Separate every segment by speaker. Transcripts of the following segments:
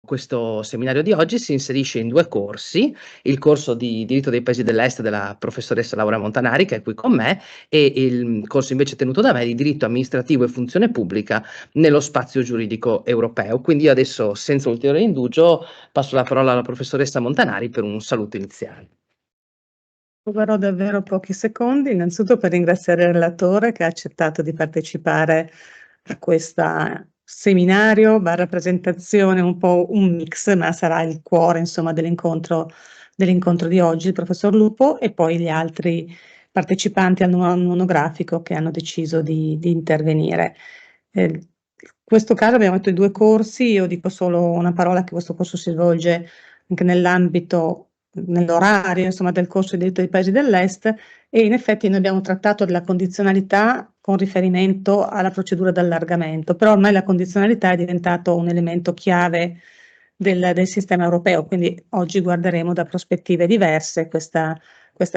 Speaker 1: Questo seminario di oggi si inserisce in 2 corsi, il corso di diritto dei paesi dell'est della professoressa Laura Montanari, che è qui con me, e il corso invece tenuto da me di diritto amministrativo e funzione pubblica nello spazio giuridico europeo. Quindi io adesso, senza ulteriore indugio, passo la parola alla professoressa Montanari per un saluto iniziale.
Speaker 2: Proverò davvero pochi secondi, innanzitutto per ringraziare il relatore che ha accettato di partecipare a questa seminario barra presentazione, un po' un mix, ma sarà il cuore, insomma, dell'incontro di oggi, il professor Lupo e poi gli altri partecipanti al monografico che hanno deciso di intervenire. In questo caso abbiamo fatto i 2 corsi, io dico solo una parola che questo corso si svolge anche nell'orario, insomma, del corso di diritto dei paesi dell'est, e in effetti noi abbiamo trattato della condizionalità con riferimento alla procedura d'allargamento, però ormai la condizionalità è diventato un elemento chiave del sistema europeo, quindi oggi guarderemo da prospettive diverse questa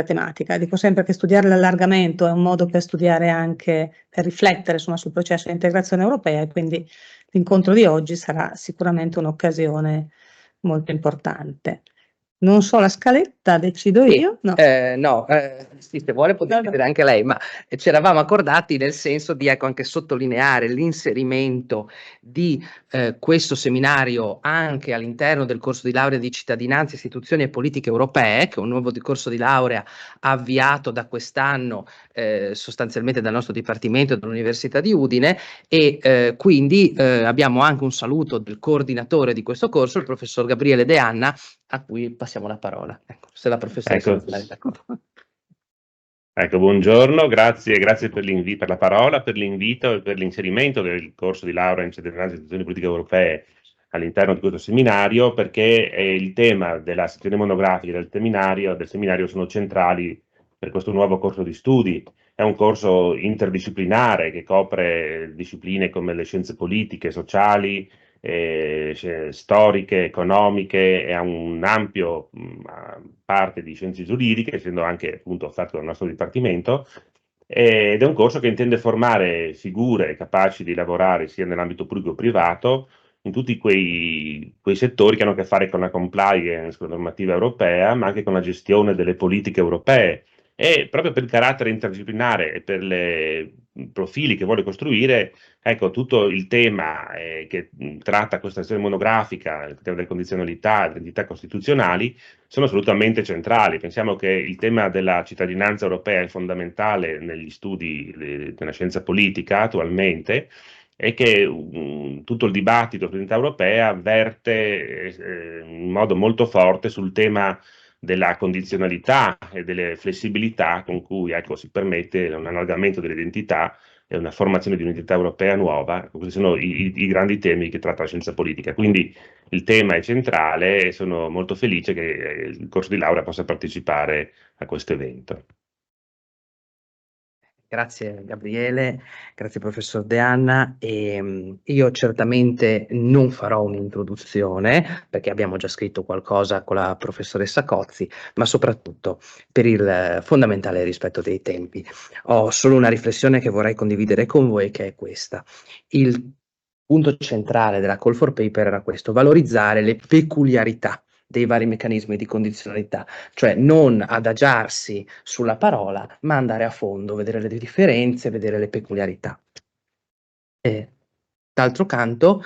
Speaker 2: tematica. Dico sempre che studiare l'allargamento è un modo per studiare anche, per riflettere, insomma, sul processo di integrazione europea, e quindi l'incontro di oggi sarà sicuramente un'occasione molto importante. Non so la scaletta, decido
Speaker 1: Sì,
Speaker 2: io? No.
Speaker 1: no, sì, se vuole può
Speaker 2: No, no.
Speaker 1: decidere anche lei, ma ci eravamo accordati nel senso di, ecco, anche sottolineare l'inserimento di questo seminario anche all'interno del corso di laurea di cittadinanza, istituzioni e politiche europee, che è un nuovo corso di laurea avviato da quest'anno sostanzialmente dal nostro Dipartimento dell'Università di Udine, e quindi abbiamo anche un saluto del coordinatore di questo corso, il professor Gabriele De Anna, a cui passiamo la parola. Ecco, se la professoressa
Speaker 3: Ecco,
Speaker 1: Montanari è d'accordo.
Speaker 3: ecco, buongiorno, grazie per la parola, per l'invito e per l'inserimento del corso di laurea in cittadinanza e istituzioni politiche europee all'interno di questo seminario, perché il tema della sezione monografica del seminario sono centrali per questo nuovo corso di studi. È un corso interdisciplinare che copre discipline come le scienze politiche, sociali, storiche, economiche, e ha un ampio parte di scienze giuridiche, essendo anche appunto offerto dal nostro dipartimento, ed è un corso che intende formare figure capaci di lavorare sia nell'ambito pubblico che privato, in tutti quei settori che hanno a che fare con la compliance con la normativa europea, ma anche con la gestione delle politiche europee. E proprio per il carattere interdisciplinare e per i profili che vuole costruire, ecco, tutto il tema che tratta questa sezione monografica, il tema delle condizionalità e delle entità costituzionali, sono assolutamente centrali. Pensiamo che il tema della cittadinanza europea è fondamentale negli studi della scienza politica attualmente, e che tutto il dibattito sull'unità europea verte in modo molto forte sul tema della condizionalità e delle flessibilità con cui, ecco, si permette un allargamento delle identità e una formazione di un'identità europea nuova. Questi sono i grandi temi che tratta la scienza politica. Quindi il tema è centrale e sono molto felice che il corso di laurea possa partecipare a questo evento.
Speaker 1: Grazie Gabriele, grazie professor De Anna. Io certamente non farò un'introduzione perché abbiamo già scritto qualcosa con la professoressa Cozzi, ma soprattutto per il fondamentale rispetto dei tempi. Ho solo una riflessione che vorrei condividere con voi, che è questa. Il punto centrale della call for paper era questo: valorizzare le peculiarità dei vari meccanismi di condizionalità, cioè non adagiarsi sulla parola, ma andare a fondo, vedere le differenze, vedere le peculiarità. D'altro canto,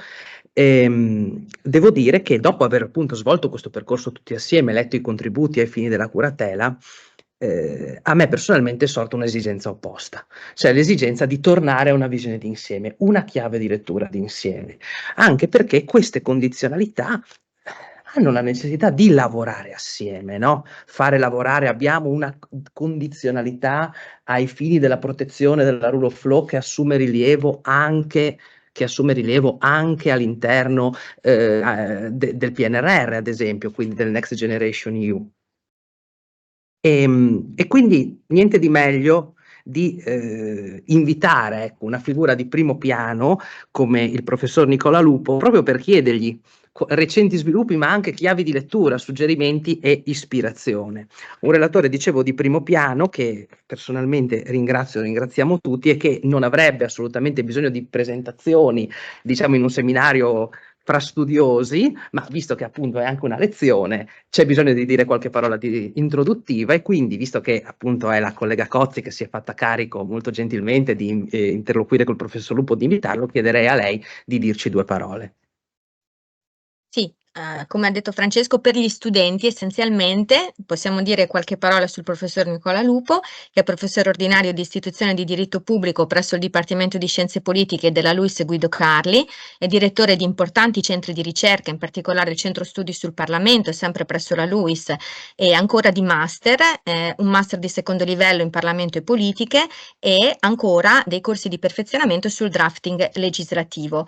Speaker 1: devo dire che dopo aver appunto svolto questo percorso tutti assieme, letto i contributi ai fini della curatela, a me personalmente è sorta un'esigenza opposta, cioè l'esigenza di tornare a una visione d'insieme, una chiave di lettura d'insieme, anche perché queste condizionalità hanno la necessità di lavorare assieme, no? Fare lavorare, abbiamo una condizionalità ai fini della protezione della rule of law che assume rilievo anche all'interno del PNRR, ad esempio, quindi del Next Generation EU. E quindi niente di meglio di invitare, ecco, una figura di primo piano come il professor Nicola Lupo, proprio per chiedergli recenti sviluppi, ma anche chiavi di lettura, suggerimenti e ispirazione. Un relatore, dicevo, di primo piano che personalmente ringraziamo tutti, e che non avrebbe assolutamente bisogno di presentazioni, diciamo, in un seminario fra studiosi, ma visto che appunto è anche una lezione, c'è bisogno di dire qualche parola introduttiva, e quindi, visto che appunto è la collega Cozzi che si è fatta carico molto gentilmente di interloquire col professor Lupo, di invitarlo, chiederei a lei di dirci 2 parole.
Speaker 4: Sì, come ha detto Francesco, per gli studenti essenzialmente possiamo dire qualche parola sul professor Nicola Lupo, che è professore ordinario di istituzione di diritto pubblico presso il Dipartimento di Scienze Politiche della LUISS Guido Carli, è direttore di importanti centri di ricerca, in particolare il Centro Studi sul Parlamento, sempre presso la LUISS, e ancora di master, un master di secondo livello in Parlamento e Politiche, e ancora dei corsi di perfezionamento sul drafting legislativo.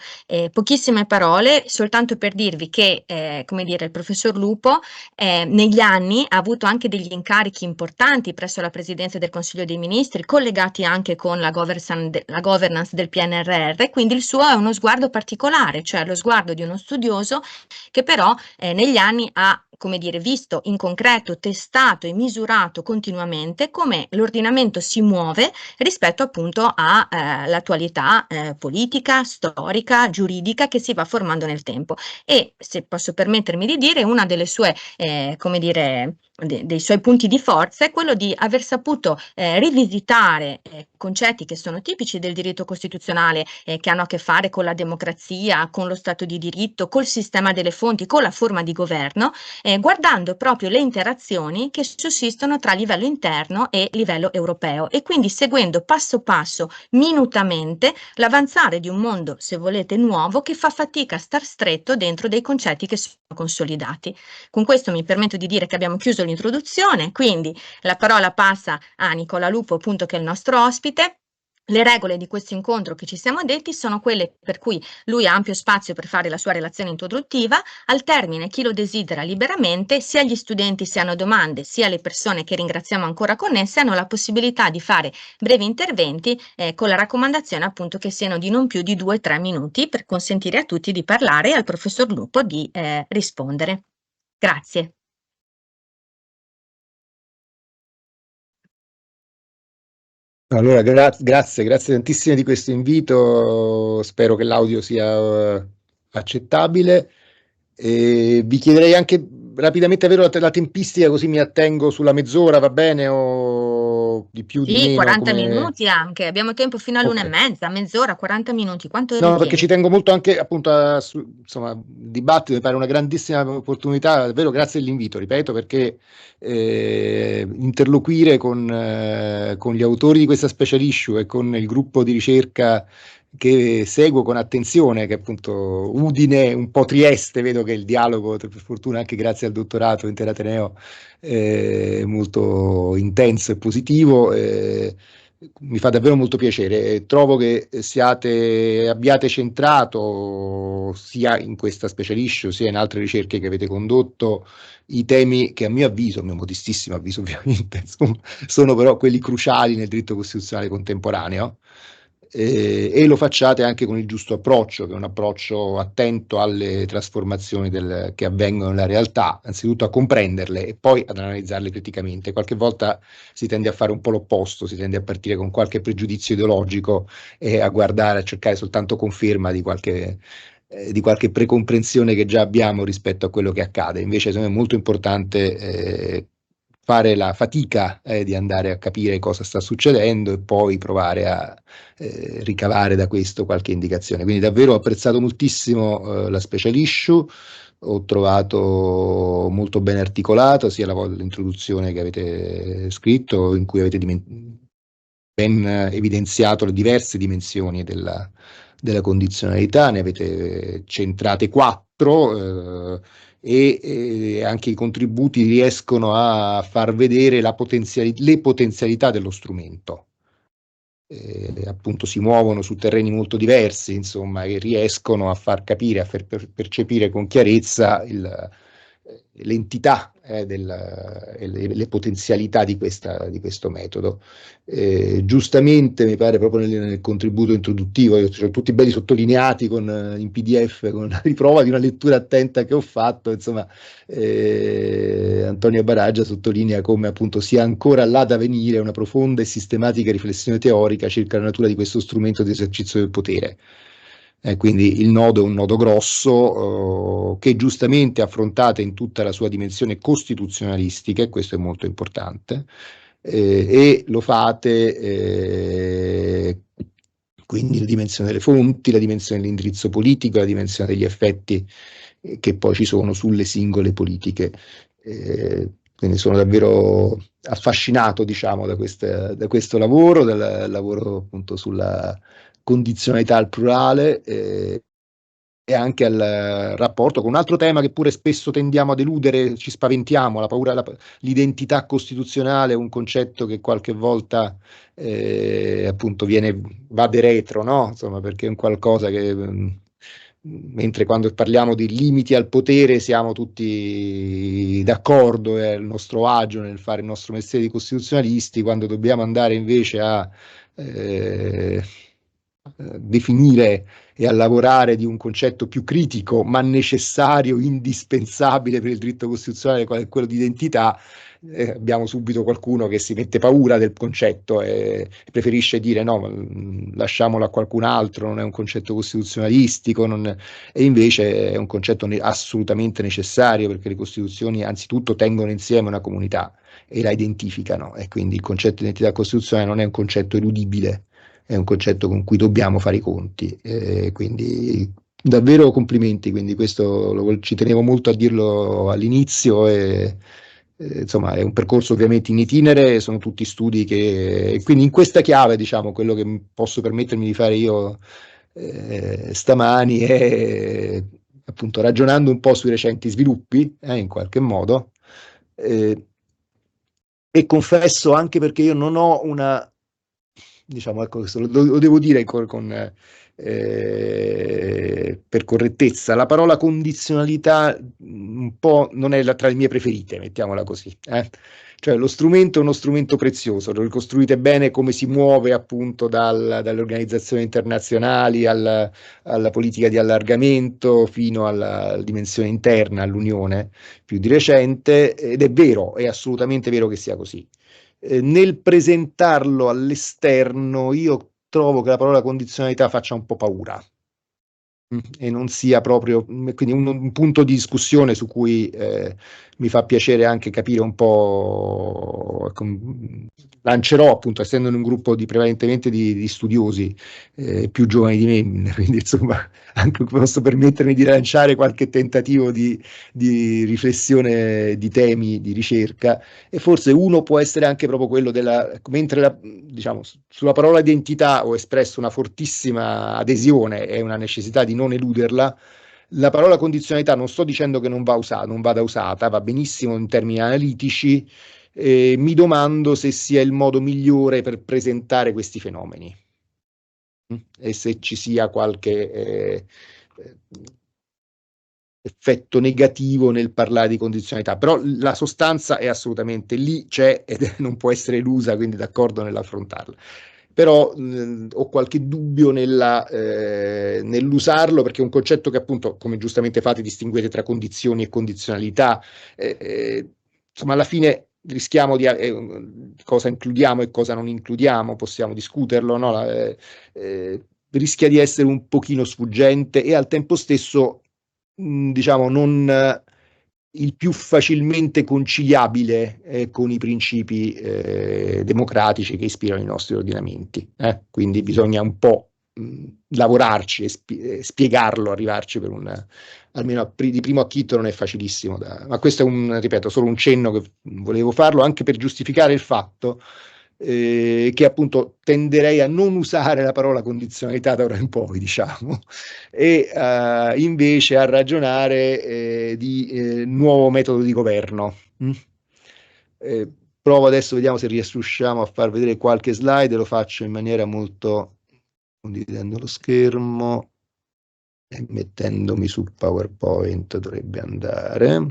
Speaker 4: Pochissime parole, soltanto per dirvi che come dire, il professor Lupo negli anni ha avuto anche degli incarichi importanti presso la Presidenza del Consiglio dei Ministri, collegati anche con la governance del PNRR, quindi il suo è uno sguardo particolare, cioè lo sguardo di uno studioso che però negli anni ha, come dire, visto in concreto, testato e misurato continuamente come l'ordinamento si muove rispetto appunto all'attualità politica, storica, giuridica che si va formando nel tempo. E se posso permettermi di dire, una delle sue, come dire, dei suoi punti di forza è quello di aver saputo rivisitare concetti che sono tipici del diritto costituzionale, che hanno a che fare con la democrazia, con lo Stato di diritto, col sistema delle fonti, con la forma di governo, guardando proprio le interazioni che sussistono tra livello interno e livello europeo, e quindi seguendo passo passo, minutamente, l'avanzare di un mondo, se volete, nuovo, che fa fatica a star stretto dentro dei concetti che sono consolidati. Con questo mi permetto di dire che abbiamo chiuso l'introduzione, quindi la parola passa a Nicola Lupo, appunto, che è il nostro ospite. Le regole di questo incontro che ci siamo detti sono quelle per cui lui ha ampio spazio per fare la sua relazione introduttiva. Al termine, chi lo desidera liberamente, sia gli studenti se hanno domande, sia le persone che ringraziamo ancora connesse, hanno la possibilità di fare brevi interventi con la raccomandazione appunto che siano di non più di 2-3 minuti, per consentire a tutti di parlare e al professor Lupo di rispondere. Grazie.
Speaker 5: Allora, grazie tantissime di questo invito, spero che l'audio sia accettabile. Vi chiederei anche rapidamente la tempistica, così mi attengo sulla mezz'ora, va bene? O di più, di
Speaker 4: Sì,
Speaker 5: meno?
Speaker 4: 40 minuti anche, abbiamo tempo fino all'1 e
Speaker 5: Ok.
Speaker 4: mezza, mezz'ora, 40 minuti, quanto
Speaker 5: No, perché
Speaker 4: ritieni?
Speaker 5: ci tengo molto anche appunto insomma, il dibattito mi pare una grandissima opportunità, davvero grazie dell'invito, ripeto, perché interloquire con gli autori di questa special issue e con il gruppo di ricerca che seguo con attenzione, che è appunto Udine, un po' Trieste, vedo che il dialogo, per fortuna anche grazie al dottorato Interateneo, è molto intenso e positivo. Mi fa davvero molto piacere. Trovo che abbiate centrato sia in questa special issue sia in altre ricerche che avete condotto i temi che a mio modestissimo avviso ovviamente, sono però quelli cruciali nel diritto costituzionale contemporaneo. E lo facciate anche con il giusto approccio, che è un approccio attento alle trasformazioni che avvengono nella realtà, anzitutto a comprenderle e poi ad analizzarle criticamente. Qualche volta si tende a fare un po' l'opposto, si tende a partire con qualche pregiudizio ideologico e a guardare, a cercare soltanto conferma di qualche precomprensione che già abbiamo rispetto a quello che accade. Invece secondo me è molto importante fare la fatica di andare a capire cosa sta succedendo e poi provare a ricavare da questo qualche indicazione. Quindi davvero ho apprezzato moltissimo la special issue, ho trovato molto ben articolato sia l'introduzione che avete scritto, in cui avete ben evidenziato le diverse dimensioni della condizionalità, ne avete centrate 4, e anche i contributi riescono a far vedere le potenzialità dello strumento. Appunto si muovono su terreni molto diversi, insomma, e riescono a far capire, a far percepire con chiarezza l'entità e le potenzialità di questo metodo. Giustamente mi pare proprio nel contributo introduttivo, cioè, tutti belli sottolineati in PDF, con la riprova di una lettura attenta che ho fatto, insomma, Antonio Baraggia sottolinea come appunto sia ancora là da venire una profonda e sistematica riflessione teorica circa la natura di questo strumento di esercizio del potere. Quindi il nodo è un nodo grosso che giustamente affrontate in tutta la sua dimensione costituzionalistica, e questo è molto importante, e lo fate quindi la dimensione delle fonti, la dimensione dell'indirizzo politico, la dimensione degli effetti che poi ci sono sulle singole politiche. Quindi sono davvero affascinato, diciamo, da questo lavoro, dal lavoro appunto sulla condizionalità al plurale e anche al rapporto con un altro tema che pure spesso tendiamo ad eludere, ci spaventiamo, la paura, l'identità costituzionale è un concetto che qualche volta appunto va de retro, no? Insomma, perché è un qualcosa che mentre quando parliamo di limiti al potere siamo tutti d'accordo, è il nostro agio nel fare il nostro mestiere di costituzionalisti, quando dobbiamo andare invece a definire e a lavorare di un concetto più critico, ma necessario, indispensabile per il diritto costituzionale, qual è quello di identità, abbiamo subito qualcuno che si mette paura del concetto e preferisce dire no, lasciamolo a qualcun altro, non è un concetto costituzionalistico, e invece è un concetto assolutamente necessario, perché le costituzioni anzitutto tengono insieme una comunità e la identificano, e quindi il concetto di identità costituzionale non è un concetto eludibile, è un concetto con cui dobbiamo fare i conti, quindi davvero complimenti, quindi questo ci tenevo molto a dirlo all'inizio, e insomma è un percorso ovviamente in itinere, sono tutti studi che, quindi in questa chiave, diciamo, quello che posso permettermi di fare io stamani è appunto ragionando un po' sui recenti sviluppi, in qualche modo, e confesso anche perché io non ho una, diciamo, ecco, questo lo devo dire per correttezza, la parola condizionalità un po' non è tra le mie preferite, mettiamola così. Cioè lo strumento è uno strumento prezioso, lo ricostruite bene come si muove appunto dalle organizzazioni internazionali alla politica di allargamento fino alla dimensione interna, all'Unione più di recente, ed è vero, è assolutamente vero che sia così. Nel presentarlo all'esterno io trovo che la parola condizionalità faccia un po' paura e non sia proprio, quindi un punto di discussione su cui mi fa piacere anche capire un po', lancerò appunto, essendo in un gruppo prevalentemente di studiosi più giovani di me, quindi insomma anche posso permettermi di lanciare qualche tentativo di riflessione di temi di ricerca, e forse uno può essere anche proprio quello mentre diciamo, sulla parola identità ho espresso una fortissima adesione e una necessità di non eluderla. La parola condizionalità non sto dicendo che non vada usata, va benissimo in termini analitici, mi domando se sia il modo migliore per presentare questi fenomeni e se ci sia qualche effetto negativo nel parlare di condizionalità, però la sostanza è assolutamente lì, c'è ed non può essere elusa, quindi d'accordo nell'affrontarla. Però ho qualche dubbio nell'usarlo, perché è un concetto che appunto, come giustamente fate, distinguete tra condizioni e condizionalità. Insomma, alla fine rischiamo di cosa includiamo e cosa non includiamo, possiamo discuterlo, no? Rischia di essere un pochino sfuggente e al tempo stesso diciamo non il più facilmente conciliabile con i principi democratici che ispirano i nostri ordinamenti. Quindi bisogna un po' lavorarci e spiegarlo, arrivarci almeno di primo acchito non è facilissimo. Ma questo è ripeto, solo un cenno che volevo farlo anche per giustificare il fatto che appunto tenderei a non usare la parola condizionalità da ora in poi, diciamo, e invece a ragionare di nuovo metodo di governo. Provo adesso, vediamo se riusciamo a far vedere qualche slide, lo faccio in maniera molto, condividendo lo schermo e mettendomi su PowerPoint dovrebbe andare.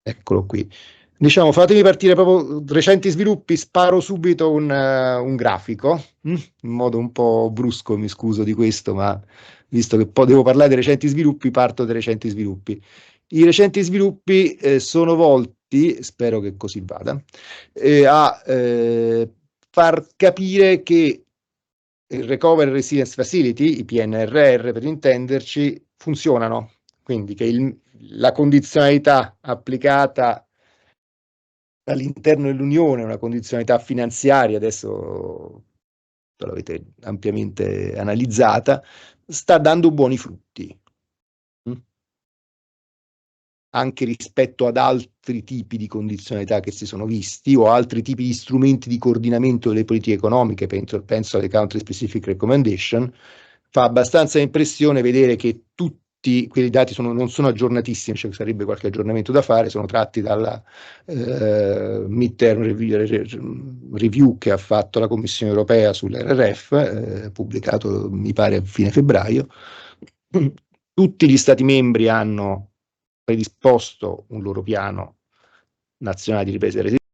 Speaker 5: Eccolo qui. Diciamo, fatemi partire proprio recenti sviluppi, sparo subito un grafico, in modo un po' brusco, mi scuso di questo, ma visto che poi devo parlare dei recenti sviluppi, parto dai recenti sviluppi. I recenti sviluppi sono volti, spero che così vada, a far capire che il Recovery and Resilience Facility, i PNRR per intenderci, funzionano, quindi che la condizionalità applicata all'interno dell'Unione, una condizionalità finanziaria, adesso l'avete ampiamente analizzata, sta dando buoni frutti, anche rispetto ad altri tipi di condizionalità che si sono visti o altri tipi di strumenti di coordinamento delle politiche economiche, penso alle country specific recommendation. Fa abbastanza impressione vedere che tutti quei dati non sono aggiornatissimi, cioè sarebbe qualche aggiornamento da fare, sono tratti dalla midterm review che ha fatto la Commissione europea sull'RRF, pubblicato mi pare a fine febbraio. Tutti gli Stati membri hanno predisposto un loro piano nazionale di ripresa e resilienza,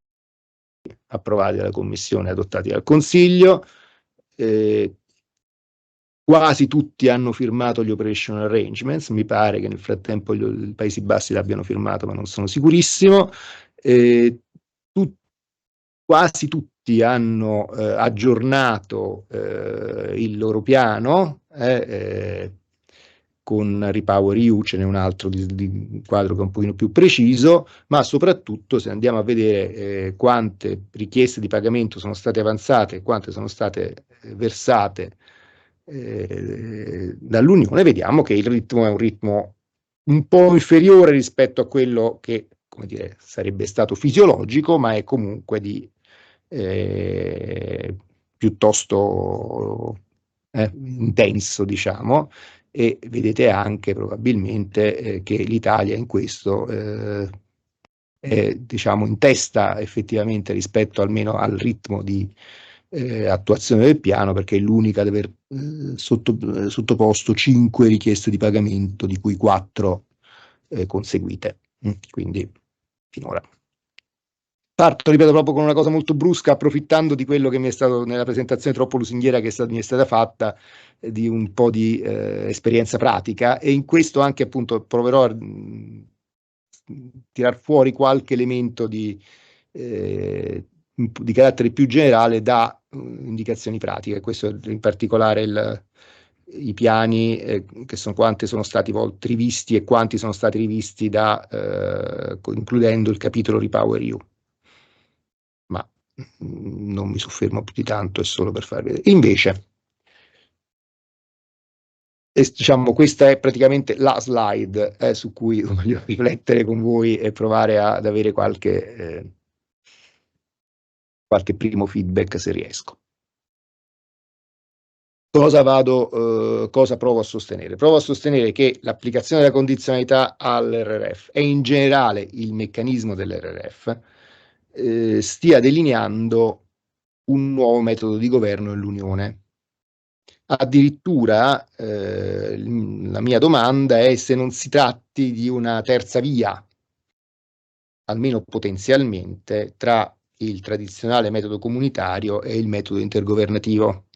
Speaker 5: approvati dalla Commissione e adottati dal Consiglio. Quasi tutti hanno firmato gli operational arrangements, mi pare che nel frattempo i Paesi Bassi l'abbiano firmato, ma non sono sicurissimo. Quasi tutti hanno aggiornato il loro piano, con Repower EU ce n'è un altro di quadro che è un pochino più preciso, ma soprattutto se andiamo a vedere quante richieste di pagamento sono state avanzate e quante sono state versate dall'Unione, vediamo che il ritmo è un ritmo un po' inferiore rispetto a quello che, come dire, sarebbe stato fisiologico, ma è comunque di piuttosto intenso, diciamo, e vedete anche probabilmente che l'Italia in questo è, diciamo, in testa effettivamente rispetto almeno al ritmo di attuazione del piano, perché è l'unica ad aver sottoposto 5 richieste di pagamento, di cui 4 conseguite. Quindi finora. Parto, ripeto, proprio con una cosa molto brusca, approfittando di quello che mi è stato nella presentazione troppo lusinghiera che mi è stata fatta, di un po' di esperienza pratica, e in questo anche appunto proverò a tirar fuori qualche elemento di carattere più generale da indicazioni pratiche. Questo in particolare i piani, che sono quanti sono stati rivisti e quanti sono stati rivisti includendo il capitolo Repower EU. Ma non mi soffermo più di tanto, è solo per farvi vedere. Invece, diciamo, questa è praticamente la slide su cui voglio riflettere con voi e provare ad avere qualche primo feedback se riesco. Cosa provo a sostenere? Provo a sostenere che l'applicazione della condizionalità all'RRF e in generale il meccanismo dell'RRF stia delineando un nuovo metodo di governo nell'Unione. Addirittura la mia domanda è se non si tratti di una terza via, almeno potenzialmente, tra il tradizionale metodo comunitario e il metodo intergovernativo.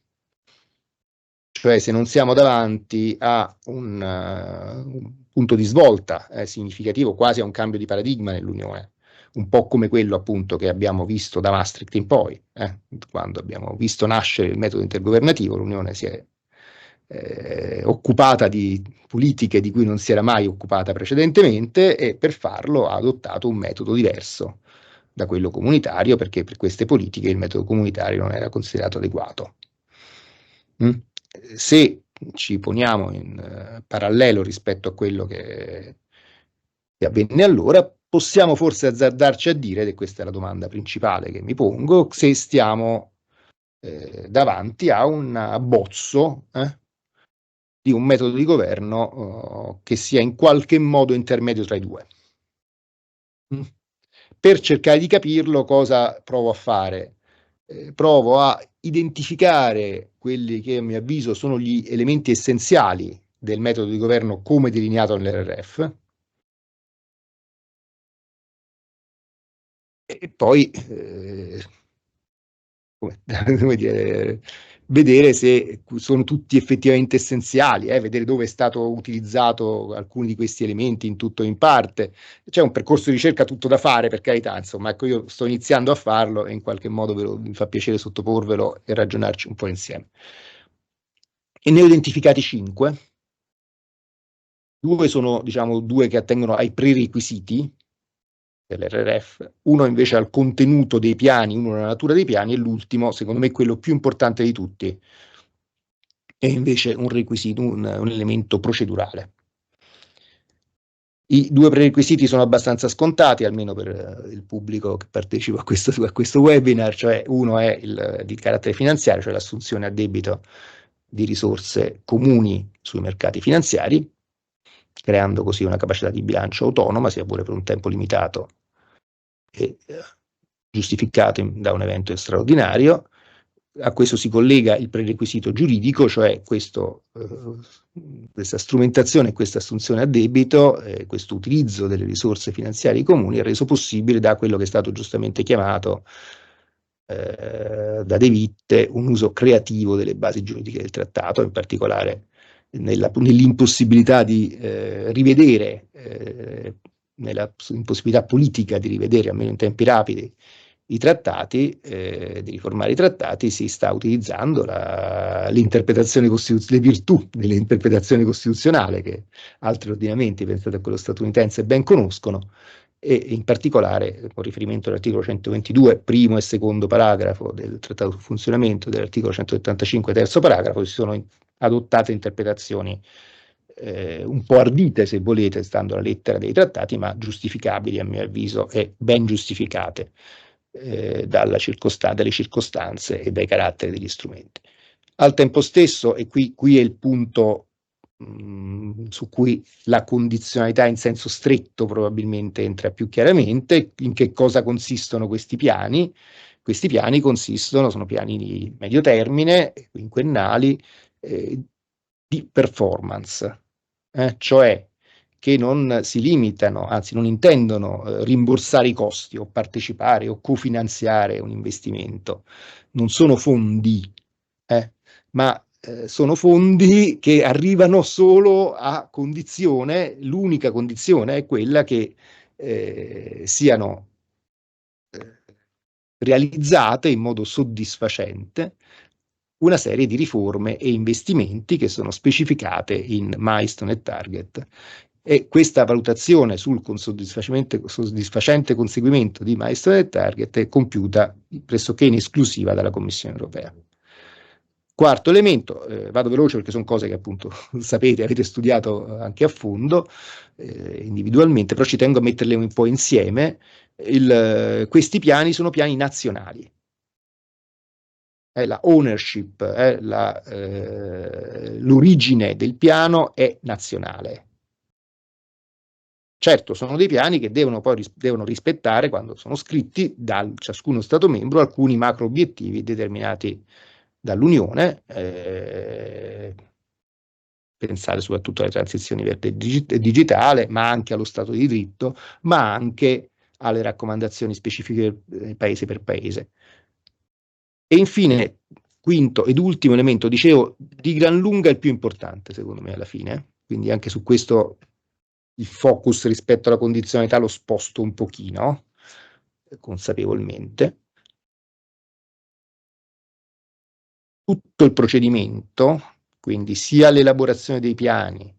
Speaker 5: Cioè se non siamo davanti a un punto di svolta significativo, quasi a un cambio di paradigma nell'Unione, un po' come quello appunto che abbiamo visto da Maastricht in poi, quando abbiamo visto nascere il metodo intergovernativo, l'Unione si è occupata di politiche di cui non si era mai occupata precedentemente, e per farlo ha adottato un metodo diverso da quello comunitario, perché per queste politiche il metodo comunitario non era considerato adeguato. Se ci poniamo in parallelo rispetto a quello che avvenne allora, possiamo forse azzardarci a dire, ed questa è la domanda principale che mi pongo, se stiamo davanti a un abbozzo di un metodo di governo che sia in qualche modo intermedio tra i due. Per cercare di capirlo, cosa provo a fare? Provo a identificare quelli che a mio avviso sono gli elementi essenziali del metodo di governo come delineato nell'RRF, e poi come dire, vedere se sono tutti effettivamente essenziali, vedere dove è stato utilizzato alcuni di questi elementi, in tutto o in parte. C'è un percorso di ricerca tutto da fare, per carità, insomma, ecco, io sto iniziando a farlo e in qualche modo mi fa piacere sottoporvelo e ragionarci un po' insieme. e ne ho identificati 5. 2 sono, diciamo, 2 che attengono ai prerequisiti dell'RRF, uno invece al contenuto dei piani, uno alla natura dei piani, e l'ultimo, secondo me, quello più importante di tutti, è invece un requisito, un elemento procedurale. I 2 prerequisiti sono abbastanza scontati, almeno per il pubblico che partecipa a questo webinar, cioè uno è di carattere finanziario, cioè l'assunzione a debito di risorse comuni sui mercati finanziari, creando così una capacità di bilancio autonoma, sia pure per un tempo limitato e giustificato da un evento straordinario. A questo si collega il prerequisito giuridico, cioè questa strumentazione, questa assunzione a debito, questo utilizzo delle risorse finanziarie comuni è reso possibile da quello che è stato giustamente chiamato da De Witte un uso creativo delle basi giuridiche del trattato, in particolare nell'impossibilità di rivedere, nella impossibilità politica di rivedere, almeno in tempi rapidi, i trattati, di riformare i trattati, si sta utilizzando l'interpretazione le virtù dell'interpretazione costituzionale che altri ordinamenti, pensate a quello statunitense, ben conoscono, e in particolare con riferimento all'articolo 122, primo e secondo paragrafo del Trattato sul funzionamento, dell'articolo 175, terzo paragrafo, si sono adottate interpretazioni un po' ardite, se volete, stando alla lettera dei trattati, ma giustificabili a mio avviso e ben giustificate dalle circostanze e dai caratteri degli strumenti. Al tempo stesso, e qui è il punto su cui la condizionalità in senso stretto probabilmente entra più chiaramente, in che cosa consistono questi piani. Questi piani sono piani di medio termine, quinquennali, di performance, cioè che non si limitano, anzi non intendono rimborsare i costi o partecipare o cofinanziare un investimento. Non sono fondi, ma sono fondi che arrivano solo a condizione, l'unica condizione è quella che siano realizzate in modo soddisfacente una serie di riforme e investimenti che sono specificate in milestone e target. E questa valutazione sul soddisfacente conseguimento di milestone e target è compiuta pressoché in esclusiva dalla Commissione europea. Quarto elemento, vado veloce perché sono cose che appunto sapete, avete studiato anche a fondo, individualmente, però ci tengo a metterle un po' insieme. Questi piani sono piani nazionali. La ownership, l'origine del piano è nazionale. Certo, sono dei piani che devono rispettare, quando sono scritti da ciascuno Stato membro, alcuni macro obiettivi determinati dall'Unione, pensare soprattutto alle transizioni verde e digitale, ma anche allo Stato di diritto, ma anche alle raccomandazioni specifiche paese per paese. E infine, quinto ed ultimo elemento, dicevo, di gran lunga il più importante, secondo me, alla fine, quindi anche su questo il focus rispetto alla condizionalità lo sposto un pochino, consapevolmente. Tutto il procedimento, quindi sia l'elaborazione dei piani,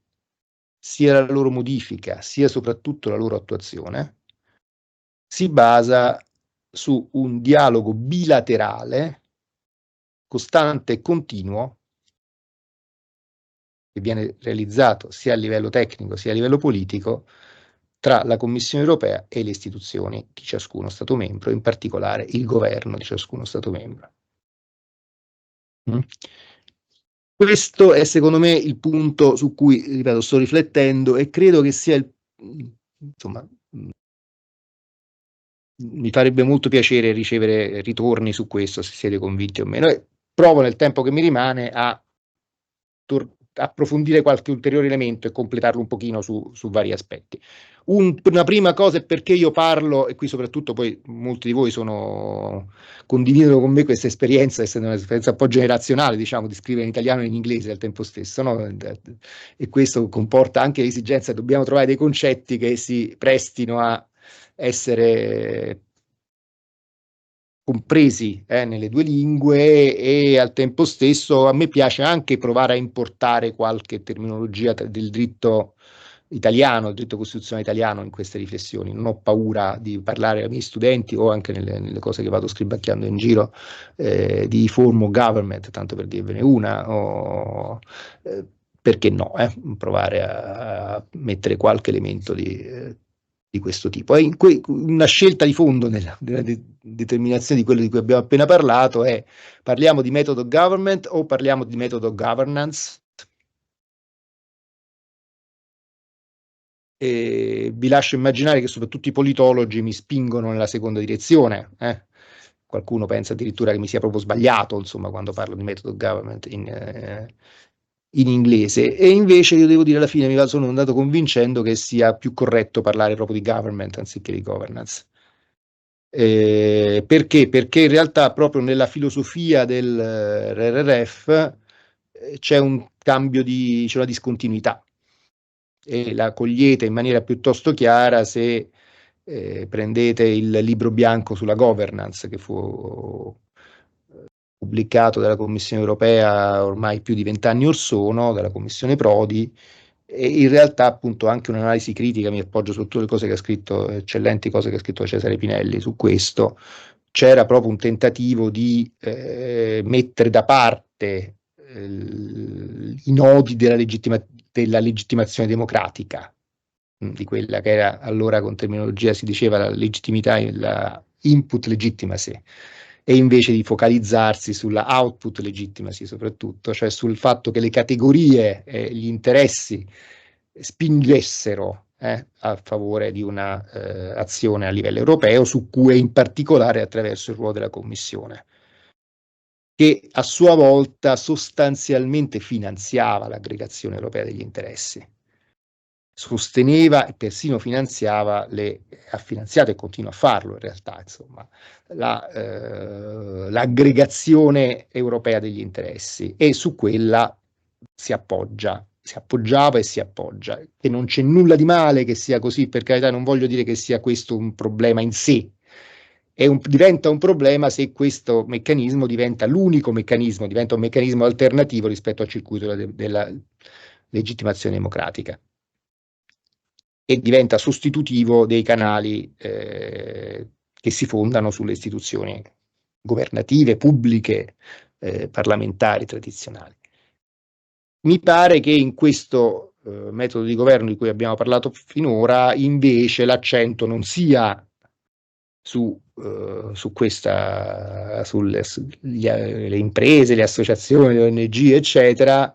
Speaker 5: sia la loro modifica, sia soprattutto la loro attuazione, si basa su un dialogo bilaterale, costante e continuo, che viene realizzato sia a livello tecnico sia a livello politico tra la Commissione europea e le istituzioni di ciascuno Stato membro, in particolare il governo di ciascuno Stato membro. Questo è secondo me il punto su cui, ripeto, sto riflettendo e credo che sia insomma, mi farebbe molto piacere ricevere ritorni su questo, se siete convinti o meno, e provo nel tempo che mi rimane a approfondire qualche ulteriore elemento e completarlo un pochino su vari aspetti. Una prima cosa è perché io parlo, e qui soprattutto poi molti di voi condividono con me questa esperienza, essendo un'esperienza un po' generazionale, diciamo, di scrivere in italiano e in inglese al tempo stesso, no? E questo comporta anche l'esigenza che dobbiamo trovare dei concetti che si prestino a essere compresi nelle due lingue, e al tempo stesso a me piace anche provare a importare qualche terminologia del diritto italiano, il diritto costituzionale italiano in queste riflessioni. Non ho paura di parlare ai miei studenti o anche nelle cose che vado scribacchiando in giro di form of government, tanto per dirvene una, o perché no, provare a mettere qualche elemento di questo tipo. E una scelta di fondo nella determinazione di quello di cui abbiamo appena parlato è: parliamo di metodo government o parliamo di metodo governance? E vi lascio immaginare che soprattutto i politologi mi spingono nella seconda direzione. Qualcuno pensa addirittura che mi sia proprio sbagliato, insomma, quando parlo di metodo government in inglese, e invece io devo dire alla fine mi sono andato convincendo che sia più corretto parlare proprio di government anziché di governance. Perché? Perché in realtà proprio nella filosofia del RRF c'è un cambio c'è una discontinuità, e la cogliete in maniera piuttosto chiara se prendete il libro bianco sulla governance che fu pubblicato dalla Commissione europea ormai più di 20 anni or sono, dalla Commissione Prodi, e in realtà appunto anche un'analisi critica, mi appoggio su tutte le cose che ha scritto, eccellenti cose che ha scritto Cesare Pinelli su questo. C'era proprio un tentativo di mettere da parte i nodi della legittimazione democratica, di quella che era allora, con terminologia si diceva, la legittimità, la input legitimacy, e invece di focalizzarsi sulla output legitimacy soprattutto, cioè sul fatto che le categorie e gli interessi spingessero a favore di una azione a livello europeo, su cui in particolare attraverso il ruolo della Commissione, che a sua volta sostanzialmente finanziava l'aggregazione europea degli interessi, sosteneva e persino finanziava ha finanziato e continua a farlo in realtà, insomma, l'aggregazione europea degli interessi, e su quella si appoggiava e si appoggia, e non c'è nulla di male che sia così, per carità, non voglio dire che sia questo un problema in sé. Diventa un problema se questo meccanismo diventa l'unico meccanismo, diventa un meccanismo alternativo rispetto al circuito della legittimazione democratica, e diventa sostitutivo dei canali che si fondano sulle istituzioni governative, pubbliche, parlamentari, tradizionali. Mi pare che in questo metodo di governo di cui abbiamo parlato finora, invece, l'accento non sia sulle imprese, le associazioni, le ONG, eccetera,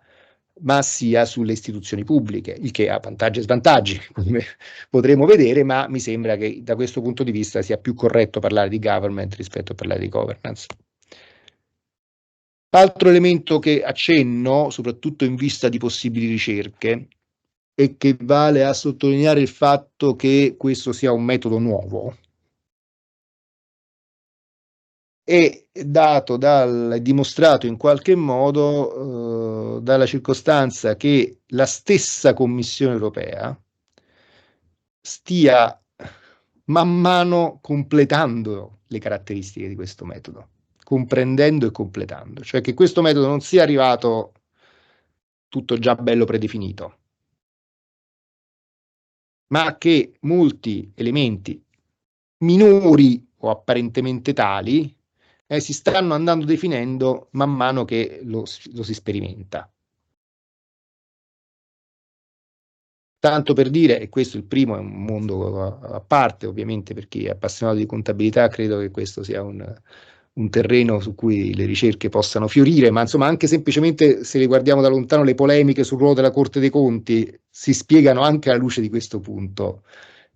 Speaker 5: ma sia sulle istituzioni pubbliche, il che ha vantaggi e svantaggi, come potremo vedere, ma mi sembra che da questo punto di vista sia più corretto parlare di government rispetto a parlare di governance. Altro elemento che accenno, soprattutto in vista di possibili ricerche, e che vale a sottolineare il fatto che questo sia un metodo nuovo, è dimostrato in qualche modo dalla circostanza che la stessa Commissione europea stia man mano completando le caratteristiche di questo metodo, comprendendo e completando, cioè che questo metodo non sia arrivato tutto già bello predefinito, ma che molti elementi minori o apparentemente tali si stanno andando definendo man mano che lo si sperimenta. Tanto per dire, e questo il primo è un mondo a parte, ovviamente, per chi è appassionato di contabilità, credo che questo sia un terreno su cui le ricerche possano fiorire, ma insomma anche semplicemente se le guardiamo da lontano, le polemiche sul ruolo della Corte dei Conti si spiegano anche alla luce di questo punto.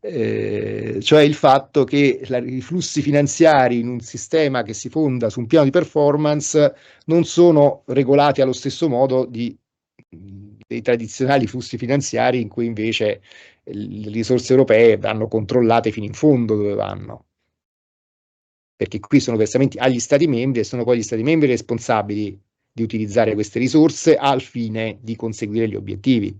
Speaker 5: Cioè il fatto che i flussi finanziari in un sistema che si fonda su un piano di performance non sono regolati allo stesso modo dei tradizionali flussi finanziari, in cui invece le risorse europee vanno controllate fino in fondo dove vanno, perché qui sono versamenti agli Stati membri e sono poi gli Stati membri responsabili di utilizzare queste risorse al fine di conseguire gli obiettivi.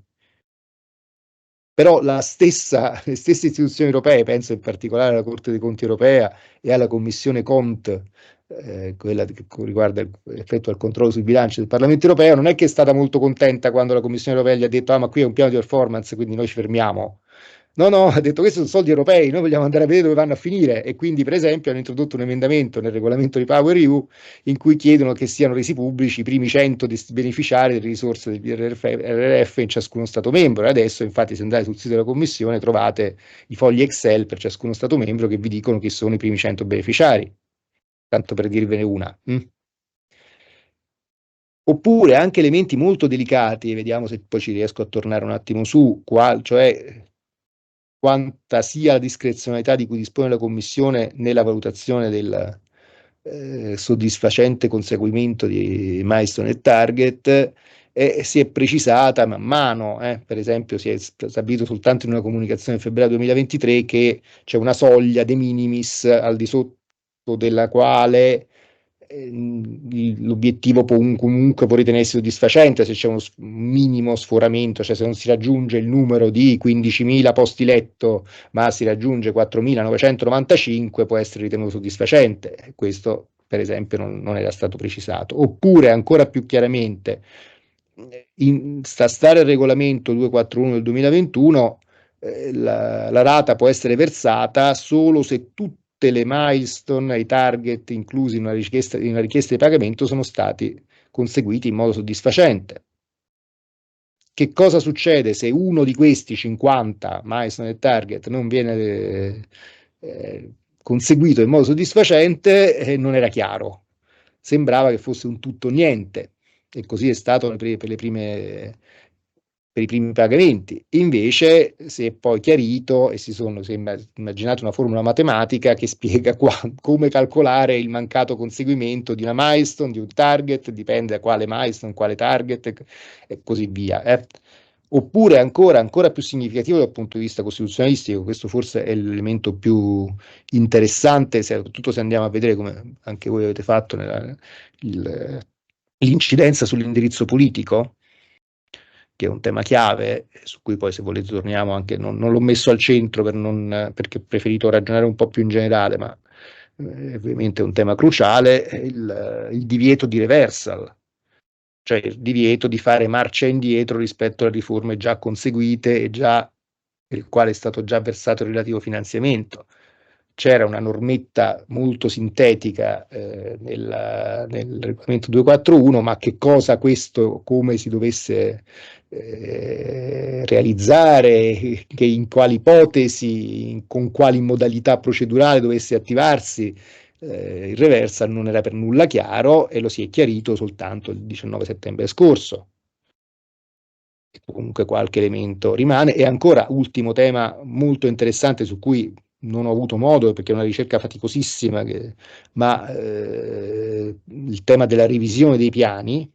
Speaker 5: Però le stesse istituzioni europee, penso in particolare alla Corte dei Conti europea e alla Commissione Cont, quella che riguarda l'effetto al controllo sui bilanci del Parlamento europeo, non è che è stata molto contenta quando la Commissione europea gli ha detto: ah, ma qui è un piano di performance, quindi noi ci fermiamo. No, ha detto: questi sono soldi europei, noi vogliamo andare a vedere dove vanno a finire. E quindi, per esempio, hanno introdotto un emendamento nel regolamento di Power EU in cui chiedono che siano resi pubblici i primi 100 beneficiari delle risorse del RRF in ciascuno Stato membro. E adesso, infatti, se andate sul sito della Commissione trovate i fogli Excel per ciascuno Stato membro che vi dicono chi sono i primi 100 beneficiari, tanto per dirvene una. Oppure anche elementi molto delicati, e vediamo se poi ci riesco a tornare un attimo su, cioè quanta sia la discrezionalità di cui dispone la Commissione nella valutazione del soddisfacente conseguimento di milestone e target, si è precisata man mano. Per esempio, si è stabilito soltanto in una comunicazione del febbraio 2023 che c'è una soglia de minimis al di sotto della quale l'obiettivo comunque può ritenersi soddisfacente se c'è un minimo sforamento, cioè se non si raggiunge il numero di 15.000 posti letto ma si raggiunge 4.995 può essere ritenuto soddisfacente. Questo per esempio non era stato precisato. Oppure ancora più chiaramente sta stare il regolamento 241 del 2021, la rata può essere versata solo se tutte le milestone e i target inclusi in una richiesta di pagamento sono stati conseguiti in modo soddisfacente. Che cosa succede se uno di questi 50 milestone e target non viene conseguito in modo soddisfacente? Non era chiaro, sembrava che fosse un tutto niente, e così è stato per i primi pagamenti. Invece si è poi chiarito e si è immaginata una formula matematica che spiega come calcolare il mancato conseguimento di una milestone, di un target, dipende da quale milestone, quale target e così via. Oppure ancora più significativo dal punto di vista costituzionalistico, questo forse è l'elemento più interessante, soprattutto se andiamo a vedere come anche voi avete fatto l'incidenza sull'indirizzo politico, che è un tema chiave, su cui poi se volete torniamo anche, non l'ho messo al centro perché ho preferito ragionare un po' più in generale, ma ovviamente è un tema cruciale, il divieto di reversal, cioè il divieto di fare marcia indietro rispetto alle riforme già conseguite e per il quale è stato già versato il relativo finanziamento. C'era una normetta molto sintetica nel regolamento 241, ma che cosa questo, come si dovesse realizzare, che in quali ipotesi, con quali modalità procedurali dovesse attivarsi il reversal non era per nulla chiaro e lo si è chiarito soltanto il 19 settembre scorso. E comunque qualche elemento rimane. E ancora, ultimo tema molto interessante su cui non ho avuto modo, perché è una ricerca faticosissima, ma il tema della revisione dei piani,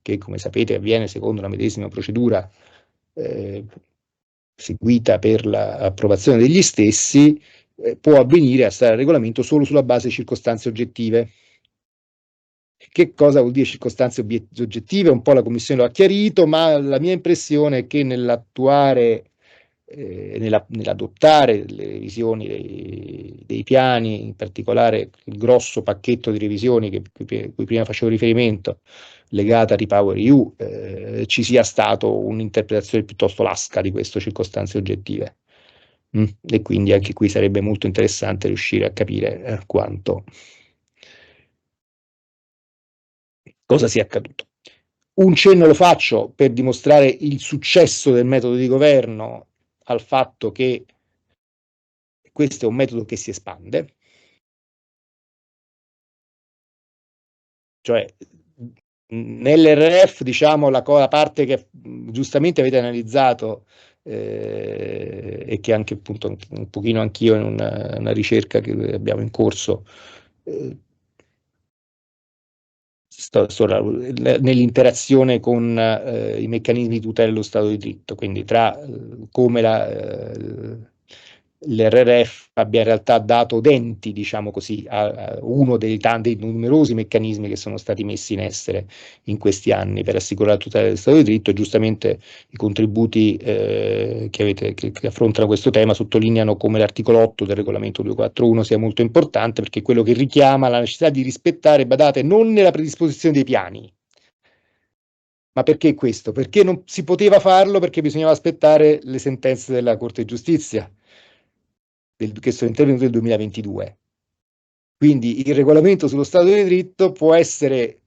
Speaker 5: che come sapete avviene secondo la medesima procedura seguita per l'approvazione degli stessi, può avvenire a stare al regolamento solo sulla base di circostanze oggettive. Che cosa vuol dire circostanze oggettive? Un po' la Commissione lo ha chiarito, ma la mia impressione è che nell'adottare le revisioni dei piani, in particolare il grosso pacchetto di revisioni cui prima facevo riferimento, legata a Repower EU, ci sia stato un'interpretazione piuttosto lasca di queste circostanze oggettive. E quindi anche qui sarebbe molto interessante riuscire a capire cosa sia accaduto. Un cenno lo faccio per dimostrare il successo del metodo di governo al fatto che questo è un metodo che si espande, cioè nell'RRF, diciamo, la parte che giustamente avete analizzato e che anche appunto un pochino anch'io in una ricerca che abbiamo in corso nell'interazione con i meccanismi di tutela dello Stato di diritto, quindi tra come l'RRF abbia in realtà dato denti, diciamo così, a uno dei tanti numerosi meccanismi che sono stati messi in essere in questi anni per assicurare la tutela dello Stato di diritto, e giustamente i contributi che affrontano questo tema sottolineano come l'articolo 8 del regolamento 241 sia molto importante, perché è quello che richiama la necessità di rispettare, badate, non nella predisposizione dei piani. Ma perché questo? Perché non si poteva farlo, perché bisognava aspettare le sentenze della Corte di Giustizia, che sono intervenute nel 2022. Quindi il regolamento sullo Stato di diritto può essere,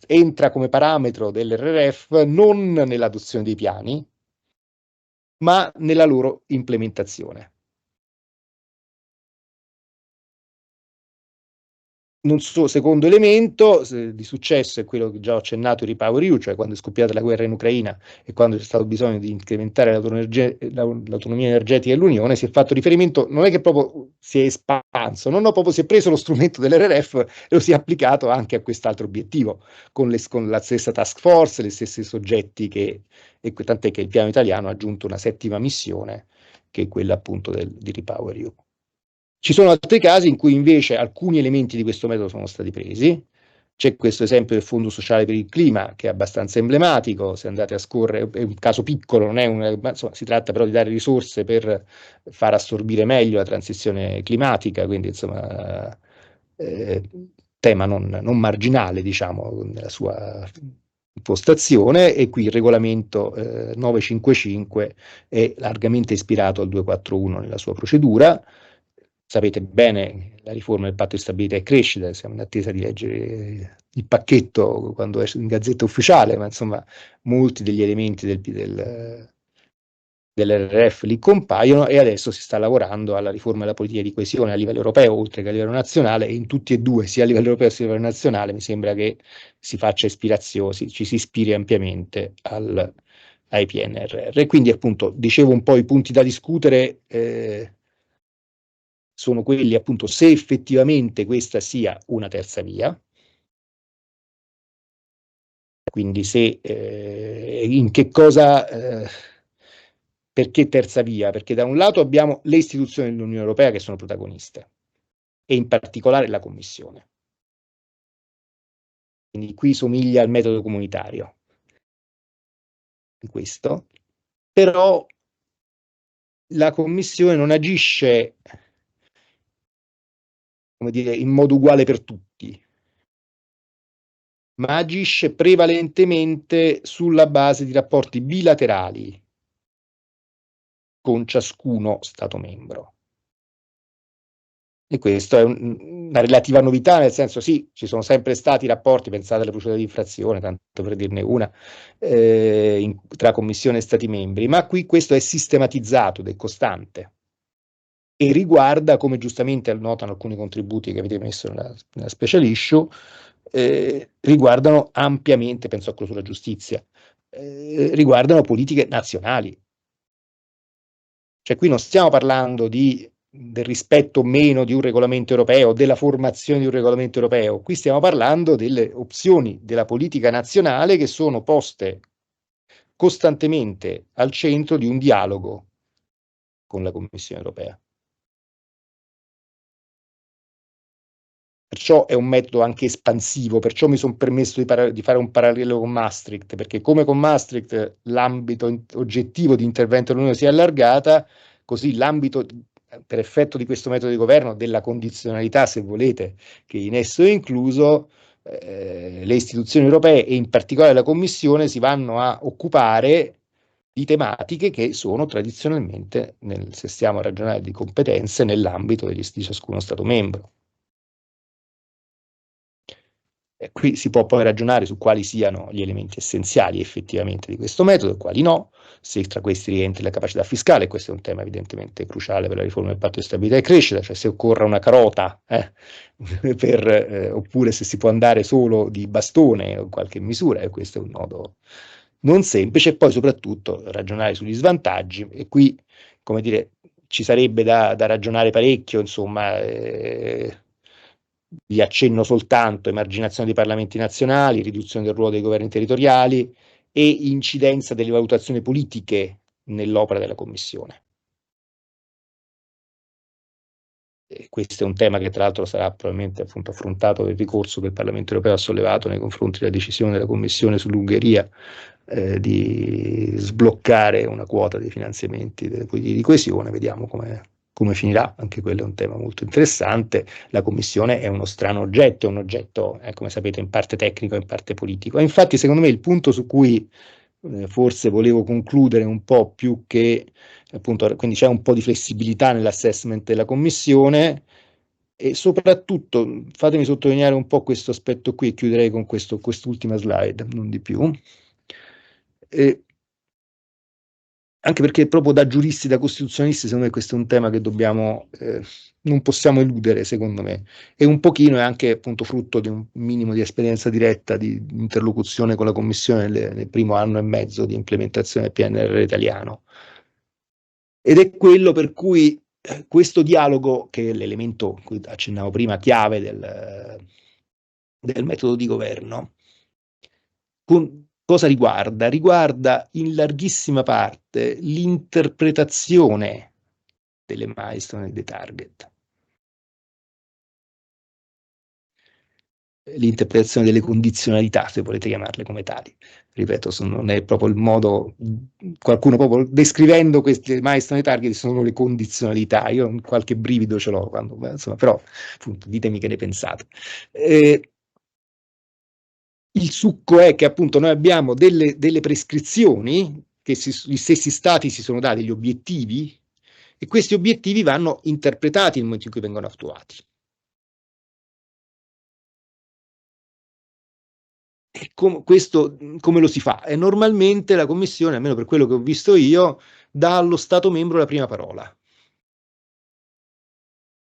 Speaker 5: entra come parametro dell'RRF non nell'adozione dei piani, ma nella loro implementazione. Secondo elemento di successo è quello che già ho accennato, il REPowerEU, cioè quando è scoppiata la guerra in Ucraina e quando c'è stato bisogno di incrementare l'autonomia energetica dell'Unione, si è fatto riferimento, non è che proprio si è espanso, no, proprio si è preso lo strumento dell'RRF e lo si è applicato anche a quest'altro obiettivo, con la stessa task force, gli stessi soggetti tant'è che il piano italiano ha aggiunto una 7ª missione, che è quella appunto di REPowerEU. Ci sono altri casi in cui invece alcuni elementi di questo metodo sono stati presi. C'è questo esempio del Fondo Sociale per il Clima, che è abbastanza emblematico, se andate a scorrere, è un caso piccolo, non è insomma, si tratta però di dare risorse per far assorbire meglio la transizione climatica, quindi insomma tema non marginale, diciamo, nella sua impostazione, e qui il regolamento 955 è largamente ispirato al 241 nella sua procedura. Sapete bene la riforma del patto di stabilità e crescita, siamo in attesa di leggere il pacchetto quando è in Gazzetta Ufficiale, ma insomma molti degli elementi dell'RRF lì compaiono, e adesso si sta lavorando alla riforma della politica di coesione a livello europeo oltre che a livello nazionale, e in tutti e due, sia a livello europeo sia a livello nazionale, mi sembra che si faccia ispirazione, ci si ispiri ampiamente ai PNRR. E quindi appunto dicevo un po' i punti da discutere sono quelli appunto se effettivamente questa sia una terza via, quindi se in che cosa, perché terza via? Perché da un lato abbiamo le istituzioni dell'Unione Europea che sono protagoniste, e in particolare la Commissione. Quindi qui somiglia al metodo comunitario in questo, però la Commissione non agisce, come dire, in modo uguale per tutti, ma agisce prevalentemente sulla base di rapporti bilaterali con ciascuno Stato membro. E questo è una relativa novità, nel senso sì, ci sono sempre stati rapporti, pensate alle procedure di infrazione, tanto per dirne una, tra Commissione e Stati membri, ma qui questo è sistematizzato ed è costante, e riguarda, come giustamente notano alcuni contributi che avete messo nella special issue, riguardano ampiamente, penso a quello sulla giustizia, riguardano politiche nazionali. Cioè qui non stiamo parlando del rispetto o meno di un regolamento europeo, della formazione di un regolamento europeo, qui stiamo parlando delle opzioni della politica nazionale che sono poste costantemente al centro di un dialogo con la Commissione europea. Perciò è un metodo anche espansivo, perciò mi sono permesso di fare un parallelo con Maastricht, perché come con Maastricht l'ambito oggettivo di intervento dell'Unione si è allargata, così l'ambito, per effetto di questo metodo di governo, della condizionalità, se volete, che in esso è incluso, le istituzioni europee e in particolare la Commissione si vanno a occupare di tematiche che sono tradizionalmente, se stiamo a ragionare di competenze, nell'ambito di ciascuno Stato membro. Qui si può poi ragionare su quali siano gli elementi essenziali effettivamente di questo metodo e quali no, se tra questi rientra la capacità fiscale, questo è un tema evidentemente cruciale per la riforma del patto di stabilità e crescita, cioè se occorra una carota oppure se si può andare solo di bastone o in qualche misura, e questo è un nodo non semplice. E poi soprattutto ragionare sugli svantaggi, e qui, come dire, ci sarebbe da ragionare parecchio, insomma, vi accenno soltanto emarginazione dei parlamenti nazionali, riduzione del ruolo dei governi territoriali e incidenza delle valutazioni politiche nell'opera della Commissione. questo è un tema che tra l'altro sarà probabilmente appunto affrontato nel ricorso che il Parlamento europeo ha sollevato nei confronti della decisione della Commissione sull'Ungheria di sbloccare una quota dei finanziamenti delle politiche di coesione. Vediamo come finirà. Anche quello è un tema molto interessante. La Commissione è uno strano oggetto, è un oggetto, come sapete, in parte tecnico e in parte politico. E infatti, secondo me, il punto su cui forse volevo concludere un po' più che appunto, quindi c'è un po' di flessibilità nell'assessment della Commissione, e soprattutto fatemi sottolineare un po' questo aspetto qui, chiuderei con quest'ultima slide, non di più. Anche perché proprio da giuristi, da costituzionalisti, secondo me questo è un tema che non possiamo eludere, secondo me, e un pochino è anche appunto frutto di un minimo di esperienza diretta di interlocuzione con la Commissione nel primo anno e mezzo di implementazione del PNRR italiano. Ed è quello per cui questo dialogo, che è l'elemento a cui accennavo prima, chiave del metodo di governo, cosa riguarda? Riguarda in larghissima parte l'interpretazione delle milestone e dei target. L'interpretazione delle condizionalità, se volete chiamarle come tali. Ripeto, non è proprio il modo, qualcuno proprio descrivendo queste milestone e target sono le condizionalità. Io qualche brivido ce l'ho, insomma, però appunto, ditemi che ne pensate. Il succo è che appunto noi abbiamo delle prescrizioni, che gli stessi stati si sono dati degli obiettivi, e questi obiettivi vanno interpretati nel momento in cui vengono attuati. E questo come lo si fa? E normalmente la Commissione, almeno per quello che ho visto io, dà allo Stato membro la prima parola.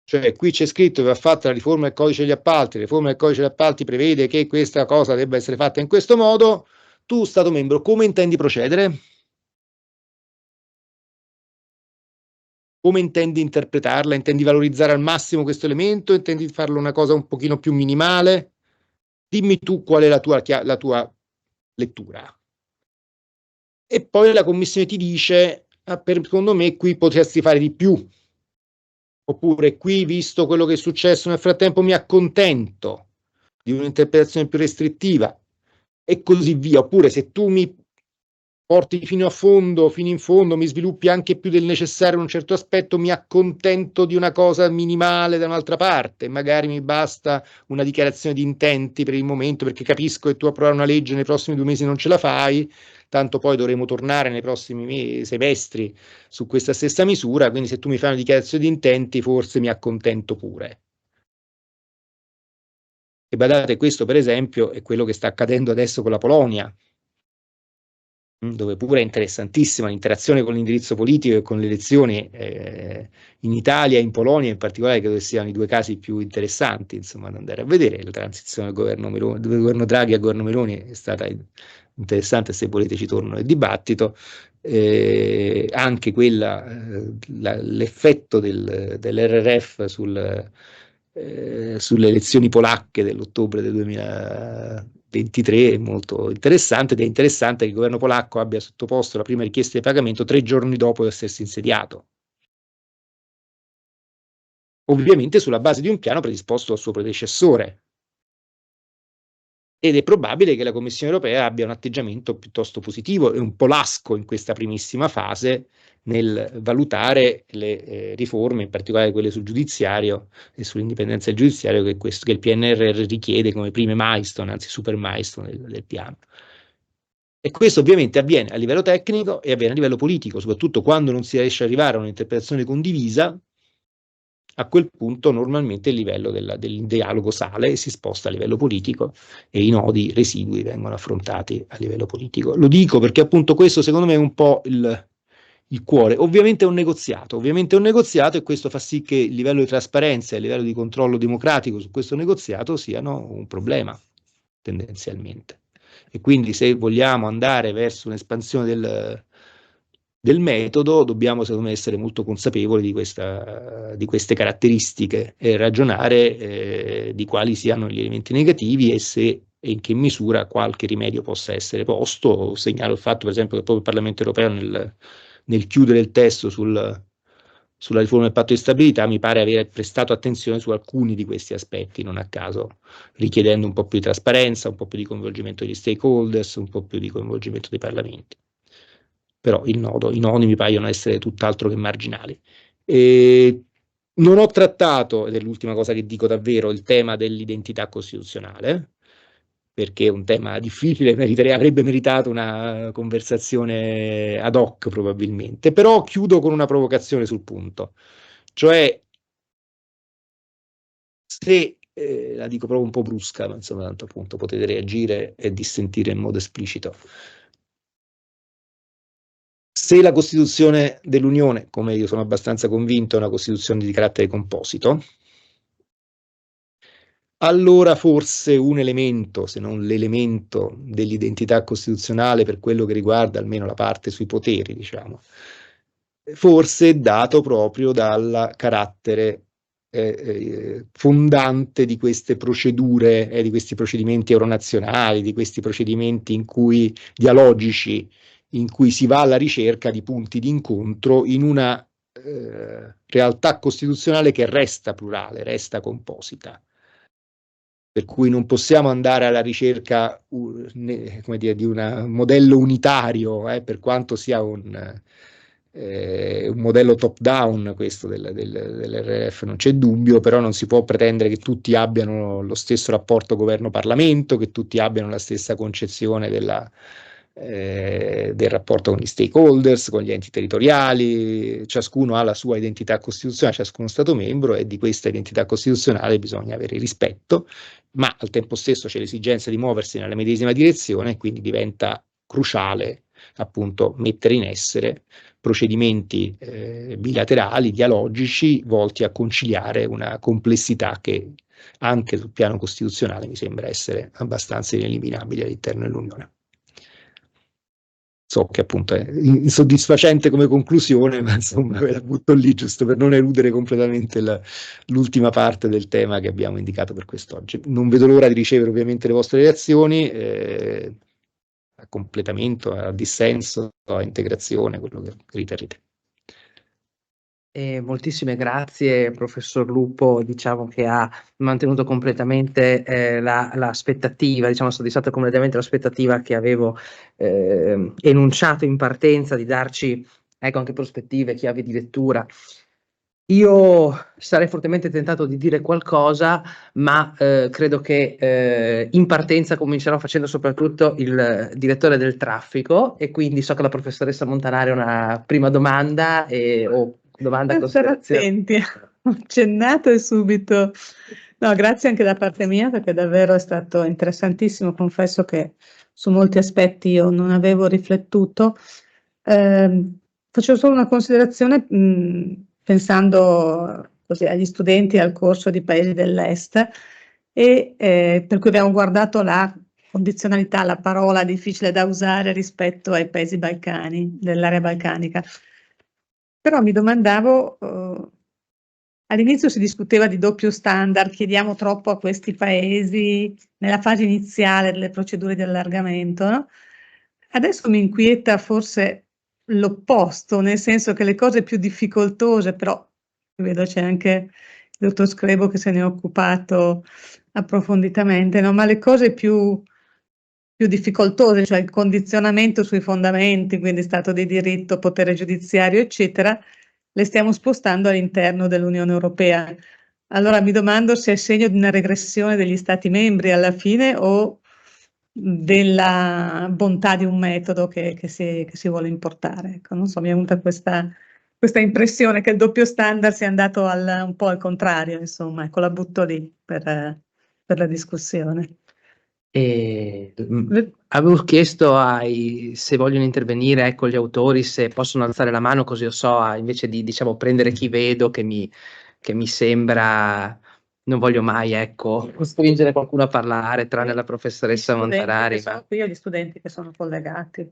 Speaker 5: Cioè qui c'è scritto che va fatta la riforma del codice degli appalti, la riforma del codice degli appalti prevede che questa cosa debba essere fatta in questo modo. Tu, Stato membro, come intendi procedere? Come intendi interpretarla? Intendi valorizzare al massimo questo elemento? Intendi farlo una cosa un pochino più minimale? Dimmi tu qual è la tua lettura. E poi la Commissione ti dice, secondo me qui potresti fare di più. Oppure qui, visto quello che è successo nel frattempo, mi accontento di un'interpretazione più restrittiva, e così via. Oppure se tu mi porti fino in fondo, mi sviluppi anche più del necessario in un certo aspetto, mi accontento di una cosa minimale da un'altra parte, magari mi basta una dichiarazione di intenti per il momento, perché capisco che tu approvare una legge nei prossimi 2 mesi non ce la fai, tanto poi dovremo tornare nei prossimi semestri su questa stessa misura, quindi se tu mi fai una dichiarazione di intenti forse mi accontento pure. E badate, questo per esempio è quello che sta accadendo adesso con la Polonia, dove pure è interessantissima l'interazione con l'indirizzo politico e con le elezioni in Italia e in Polonia in particolare, credo che siano i 2 casi più interessanti, insomma, da andare a vedere. La transizione del governo Draghi al governo Meloni è stata interessante, se volete ci torno nel dibattito. Anche l'effetto dell'RRF sulle elezioni polacche dell'ottobre del 2023 è molto interessante, ed è interessante che il governo polacco abbia sottoposto la prima richiesta di pagamento 3 giorni dopo essersi insediato, ovviamente sulla base di un piano predisposto dal suo predecessore. Ed è probabile che la Commissione europea abbia un atteggiamento piuttosto positivo e un po' lasco in questa primissima fase nel valutare le riforme, in particolare quelle sul giudiziario e sull'indipendenza del giudiziario, che il PNRR richiede come prime milestone, anzi super milestone del piano. E questo ovviamente avviene a livello tecnico e avviene a livello politico, soprattutto quando non si riesce ad arrivare a un'interpretazione condivisa. A quel punto normalmente il livello del dialogo sale e si sposta a livello politico, e i nodi residui vengono affrontati a livello politico. Lo dico perché appunto questo secondo me è un po' il cuore. Ovviamente è un negoziato, e questo fa sì che il livello di trasparenza e il livello di controllo democratico su questo negoziato siano un problema, tendenzialmente. E quindi se vogliamo andare verso un'espansione del metodo, dobbiamo secondo me essere molto consapevoli di queste caratteristiche e ragionare di quali siano gli elementi negativi e in che misura qualche rimedio possa essere posto. Segnalo il fatto per esempio che proprio il Parlamento europeo nel chiudere il testo sul sulla riforma del patto di stabilità mi pare aver prestato attenzione su alcuni di questi aspetti, non a caso richiedendo un po' più di trasparenza, un po' più di coinvolgimento degli stakeholders, un po' più di coinvolgimento dei parlamenti. Però i nodi mi paiono essere tutt'altro che marginali. Non ho trattato, ed è l'ultima cosa che dico davvero, il tema dell'identità costituzionale, perché è un tema difficile, avrebbe meritato una conversazione ad hoc probabilmente, però chiudo con una provocazione sul punto, cioè se, la dico proprio un po' brusca, ma insomma tanto appunto potete reagire e dissentire in modo esplicito. Se la Costituzione dell'Unione, come io sono abbastanza convinto, è una Costituzione di carattere composito, allora forse un elemento, se non l'elemento dell'identità costituzionale per quello che riguarda almeno la parte sui poteri, diciamo, forse è dato proprio dal carattere fondante di queste procedure, di questi procedimenti euronazionali, di questi procedimenti dialogici, in cui si va alla ricerca di punti di incontro in una realtà costituzionale che resta plurale, resta composita. Per cui non possiamo andare alla ricerca come dire, di un modello unitario, per quanto sia un modello top-down questo dell'RF, non c'è dubbio, però non si può pretendere che tutti abbiano lo stesso rapporto governo-Parlamento, che tutti abbiano la stessa concezione del rapporto con gli stakeholders, con gli enti territoriali. Ciascuno ha la sua identità costituzionale, ciascuno Stato membro, e di questa identità costituzionale bisogna avere rispetto, ma al tempo stesso c'è l'esigenza di muoversi nella medesima direzione, e quindi diventa cruciale appunto mettere in essere procedimenti bilaterali, dialogici, volti a conciliare una complessità che anche sul piano costituzionale mi sembra essere abbastanza ineliminabile all'interno dell'Unione. So che appunto è insoddisfacente come conclusione, ma insomma ve la butto lì giusto per non eludere completamente l'ultima parte del tema che abbiamo indicato per quest'oggi. Non vedo l'ora di ricevere ovviamente le vostre reazioni, a completamento, a dissenso, a integrazione, quello che riterrete.
Speaker 1: Moltissime grazie, professor Lupo, diciamo che ha mantenuto completamente l'aspettativa, diciamo soddisfatto completamente l'aspettativa che avevo enunciato in partenza, di darci anche prospettive, chiavi di lettura. Io sarei fortemente tentato di dire qualcosa, ma credo che in partenza comincerò facendo soprattutto il direttore del traffico, e quindi so che la professoressa Montanari ha una prima domanda o domanda, considerazione.
Speaker 2: Attenti, ho accennato e subito. No, grazie anche da parte mia, perché davvero è stato interessantissimo. Confesso che su molti aspetti io non avevo riflettuto. Faccio solo una considerazione, pensando così agli studenti al corso di Paesi dell'Est, e per cui abbiamo guardato la condizionalità, la parola difficile da usare rispetto ai Paesi balcani, dell'area balcanica. Però mi domandavo, all'inizio si discuteva di doppio standard, chiediamo troppo a questi paesi nella fase iniziale delle procedure di allargamento, no? Adesso mi inquieta forse l'opposto, nel senso che le cose più difficoltose, però vedo c'è anche il dottor Screbo che se ne è occupato approfonditamente, no? Ma le cose più difficoltose, cioè il condizionamento sui fondamenti, quindi Stato di diritto, potere giudiziario, eccetera, le stiamo spostando all'interno dell'Unione Europea. Allora mi domando se è segno di una regressione degli Stati membri alla fine, o della bontà di un metodo che si vuole importare. Ecco, non so, mi è venuta questa impressione che il doppio standard sia andato un po' al contrario, insomma, ecco, la butto lì per la discussione.
Speaker 1: Avevo chiesto se vogliono intervenire, ecco, gli autori, se possono alzare la mano, così io so, invece di, diciamo, prendere chi vedo che mi sembra, non voglio mai, ecco, costringere qualcuno a parlare, tranne la professoressa Montanari.
Speaker 2: Qui ho gli studenti che sono collegati.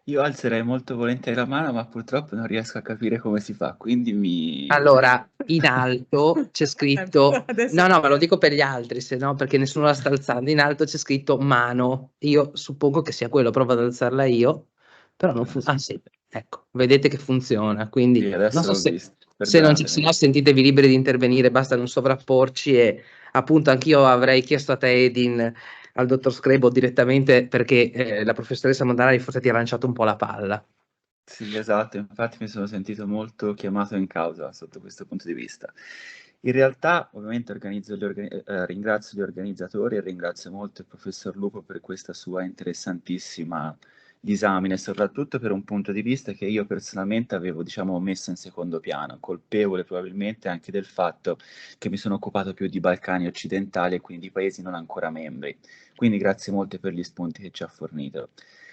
Speaker 6: Io alzerei molto volentieri la mano, ma purtroppo non riesco a capire come si fa, quindi
Speaker 1: Allora, in alto c'è scritto, no, ma lo dico per gli altri, se no, perché nessuno la sta alzando, in alto c'è scritto mano, io suppongo che sia quello, provo ad alzarla io, però non funziona. Ah sì, Ecco, vedete che funziona, quindi
Speaker 6: Sì, adesso
Speaker 1: non so
Speaker 6: l'ho
Speaker 1: se
Speaker 6: visto,
Speaker 1: se non ci se
Speaker 6: perdonatemi.
Speaker 1: no sentitevi liberi di intervenire, basta non sovrapporci e appunto anch'io avrei chiesto a te Edin, al dottor Screbo direttamente perché, la professoressa Montanari forse ti ha lanciato un po' la palla.
Speaker 6: Sì, esatto, infatti mi sono sentito molto chiamato in causa sotto questo punto di vista. In realtà, ovviamente, ringrazio gli organizzatori e ringrazio molto il professor Lupo per questa sua interessantissima disamine, soprattutto per un punto di vista che io personalmente avevo, diciamo, messo in secondo piano, colpevole probabilmente anche del fatto che mi sono occupato più di Balcani occidentali e quindi di paesi non ancora membri. Quindi grazie molte per gli spunti che ci ha fornito.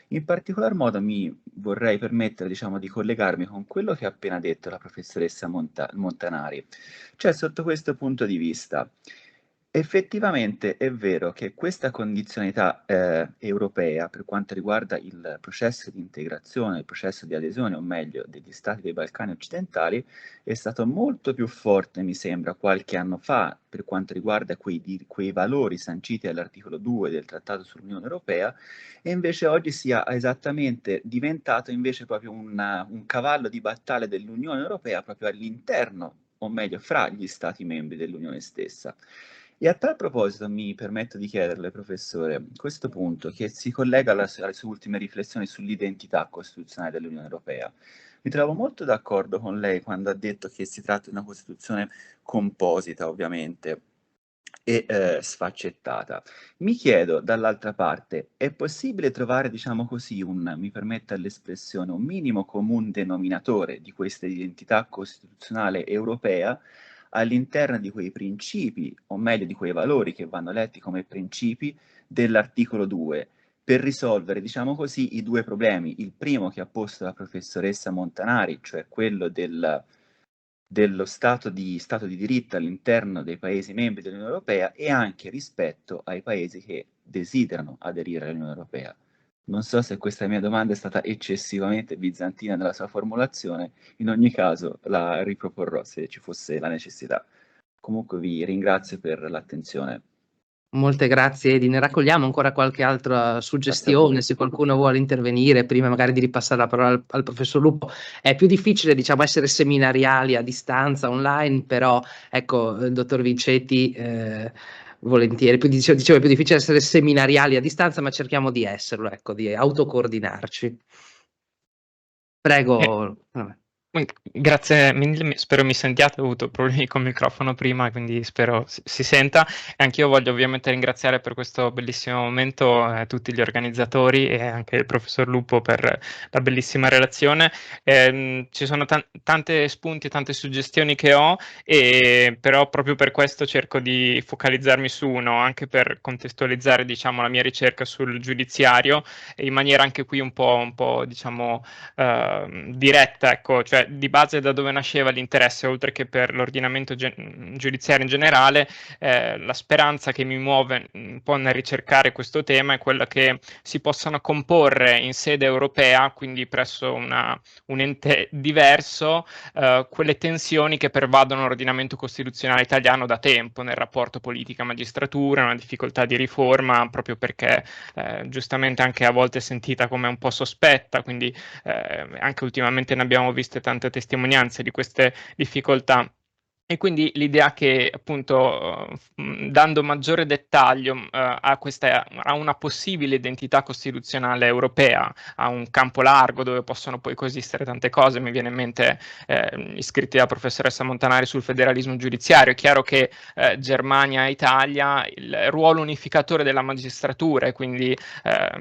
Speaker 6: In particolar modo mi vorrei permettere, diciamo, di collegarmi con quello che ha appena detto la professoressa Montanari. Cioè, sotto questo punto di vista, effettivamente è vero che questa condizionalità europea, per quanto riguarda il processo di integrazione, il processo di adesione, o meglio, degli stati dei Balcani occidentali, è stato molto più forte, mi sembra, qualche anno fa, per quanto riguarda quei valori sanciti all'articolo 2 del Trattato sull'Unione Europea, e invece oggi sia esattamente diventato invece proprio un cavallo di battaglia dell'Unione Europea proprio all'interno, o meglio, fra gli Stati membri dell'Unione stessa. E a tal proposito mi permetto di chiederle, professore, questo punto che si collega alle sue ultime riflessioni sull'identità costituzionale dell'Unione Europea. Mi trovo molto d'accordo con lei quando ha detto che si tratta di una Costituzione composita, ovviamente, e sfaccettata. Mi chiedo, dall'altra parte, è possibile trovare, diciamo così, mi permetta l'espressione, un minimo comune denominatore di questa identità costituzionale europea all'interno di quei principi, o meglio di quei valori che vanno letti come principi dell'articolo 2, per risolvere, diciamo così, i due problemi. Il primo che ha posto la professoressa Montanari, cioè quello dello stato di diritto all'interno dei Paesi membri dell'Unione Europea e anche rispetto ai Paesi che desiderano aderire all'Unione Europea. Non so se questa mia domanda è stata eccessivamente bizantina nella sua formulazione, in ogni caso la riproporrò se ci fosse la necessità. Comunque vi ringrazio per l'attenzione.
Speaker 1: Molte grazie Edin. Raccogliamo ancora qualche altra
Speaker 6: Grazie a
Speaker 1: suggestione,
Speaker 6: voi.
Speaker 1: se qualcuno vuole intervenire, prima magari di ripassare la parola al professor Lupo. È più difficile, diciamo, essere seminariali a distanza, online, però ecco, dottor Vincetti, volentieri, dicevo, è più difficile essere seminariali a distanza, ma cerchiamo di esserlo, ecco, di autocoordinarci. Prego. Vabbè.
Speaker 7: Grazie mille, spero mi sentiate, ho avuto problemi col microfono prima, quindi spero si senta. E anch'io voglio ovviamente ringraziare per questo bellissimo momento tutti gli organizzatori e anche il professor Lupo per la bellissima relazione. Ci sono tante spunti e tante suggestioni che ho, però proprio per questo cerco di focalizzarmi su uno, anche per contestualizzare, diciamo, la mia ricerca sul giudiziario in maniera anche qui un po' diciamo diretta, ecco, cioè di base da dove nasceva l'interesse, oltre che per l'ordinamento giudiziario in generale, la speranza che mi muove un po' nel ricercare questo tema è quella che si possano comporre in sede europea, quindi presso un ente diverso, quelle tensioni che pervadono l'ordinamento costituzionale italiano da tempo nel rapporto politica-magistratura, una difficoltà di riforma proprio perché giustamente anche a volte sentita come un po' sospetta, quindi anche ultimamente ne abbiamo viste tante testimonianze di queste difficoltà. E quindi l'idea che appunto dando maggiore dettaglio a una possibile identità costituzionale europea, a un campo largo dove possono poi coesistere tante cose, mi viene in mente gli scritti della professoressa Montanari sul federalismo giudiziario. È chiaro che Germania e Italia, il ruolo unificatore della magistratura e quindi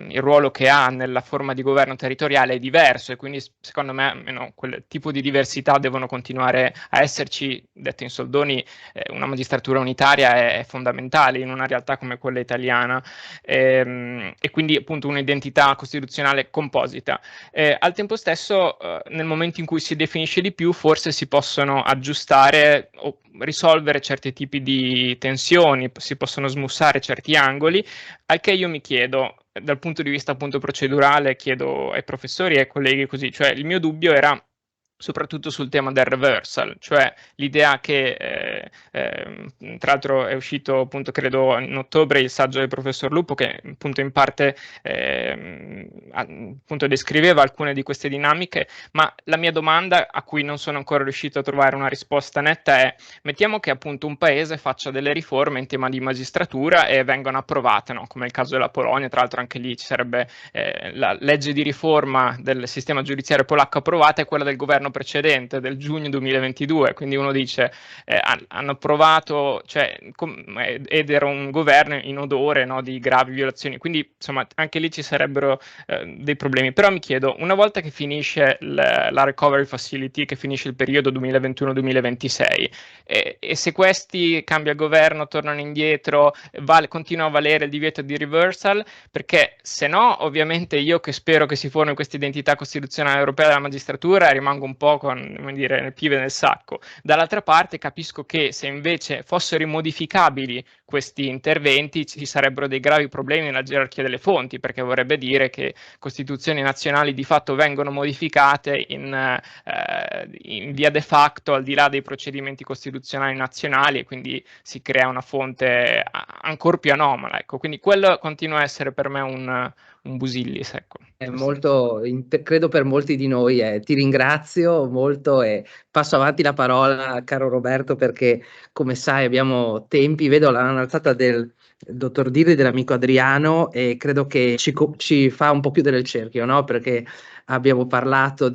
Speaker 7: il ruolo che ha nella forma di governo territoriale è diverso e quindi secondo me quel tipo di diversità devono continuare a esserci. Detto in soldoni, una magistratura unitaria è fondamentale in una realtà come quella italiana e quindi appunto un'identità costituzionale composita. Al tempo stesso, nel momento in cui si definisce di più, forse si possono aggiustare o risolvere certi tipi di tensioni, si possono smussare certi angoli, al che io mi chiedo, dal punto di vista appunto procedurale, chiedo ai professori e ai colleghi così, cioè il mio dubbio era soprattutto sul tema del reversal, cioè l'idea che, tra l'altro è uscito appunto credo in ottobre il saggio del professor Lupo che appunto in parte appunto descriveva alcune di queste dinamiche, ma la mia domanda a cui non sono ancora riuscito a trovare una risposta netta è: mettiamo che appunto un paese faccia delle riforme in tema di magistratura e vengano approvate, no? Come il caso della Polonia, tra l'altro anche lì ci sarebbe la legge di riforma del sistema giudiziario polacco approvata e quella del governo precedente del giugno 2022, quindi uno dice hanno approvato, cioè, ed era un governo in odore, no, di gravi violazioni, quindi insomma anche lì ci sarebbero dei problemi. Però mi chiedo, una volta che finisce la recovery facility, che finisce il periodo 2021-2026 e se questi cambia governo, tornano indietro, continua a valere il divieto di reversal, perché se no ovviamente io che spero che si formi questa identità costituzionale europea della magistratura rimango un po' con, come dire, nel piede nel sacco. Dall'altra parte capisco che se invece fossero immodificabili questi interventi ci sarebbero dei gravi problemi nella gerarchia delle fonti, perché vorrebbe dire che costituzioni nazionali di fatto vengono modificate in via de facto al di là dei procedimenti costituzionali nazionali e quindi si crea una fonte ancora più anomala. Ecco. Quindi quello continua a essere per me un busillis, ecco.
Speaker 1: È molto, credo per molti di noi, ti ringrazio molto e passo avanti la parola, caro Roberto, perché come sai abbiamo tempi, vedo l'alzata del dottor Dirri, dell'amico Adriano, e credo che ci fa un po' chiudere il cerchio, no? Perché abbiamo parlato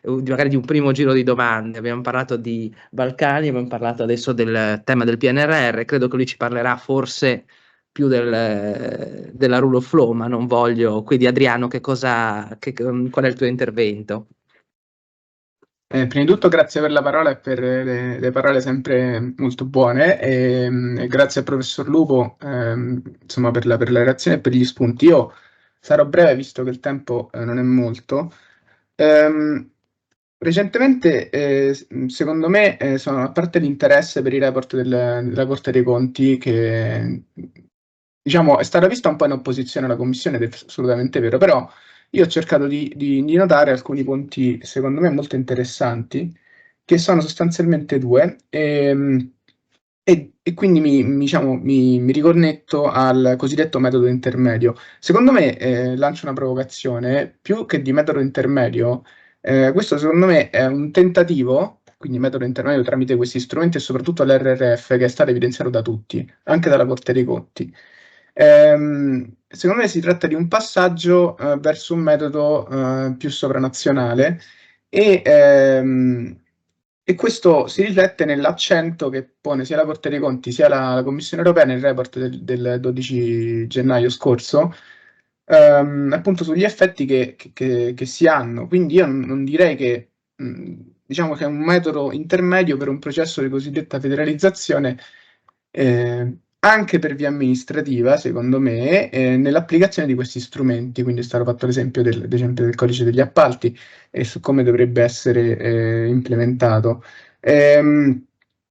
Speaker 1: magari di un primo giro di domande, abbiamo parlato di Balcani, abbiamo parlato adesso del tema del PNRR, credo che lui ci parlerà forse più della rule of law, ma non voglio. Quindi Adriano, qual è il tuo intervento?
Speaker 8: Prima di tutto grazie per la parola e per le parole sempre molto buone e grazie al professor Lupo insomma, per la relazione e per gli spunti. Io sarò breve visto che il tempo non è molto. Recentemente, secondo me, a parte l'interesse per i report della Corte dei Conti, che diciamo è stata vista un po' in opposizione alla Commissione, ed è assolutamente vero, però io ho cercato di notare alcuni punti, secondo me, molto interessanti, che sono sostanzialmente due, e quindi mi riconnetto al cosiddetto metodo intermedio. Secondo me, lancio una provocazione, più che di metodo intermedio, questo secondo me è un tentativo, quindi metodo intermedio tramite questi strumenti e soprattutto l'RRF, che è stato evidenziato da tutti, anche dalla Corte dei Conti. Secondo me si tratta di un passaggio verso un metodo più sovranazionale e questo si riflette nell'accento che pone sia la Corte dei Conti sia la Commissione europea nel report del 12 gennaio scorso, appunto sugli effetti che si hanno. Quindi io non direi che diciamo che è un metodo intermedio per un processo di cosiddetta federalizzazione, anche per via amministrativa, secondo me, nell'applicazione di questi strumenti. Quindi è stato fatto l'esempio del codice degli appalti e su come dovrebbe essere implementato.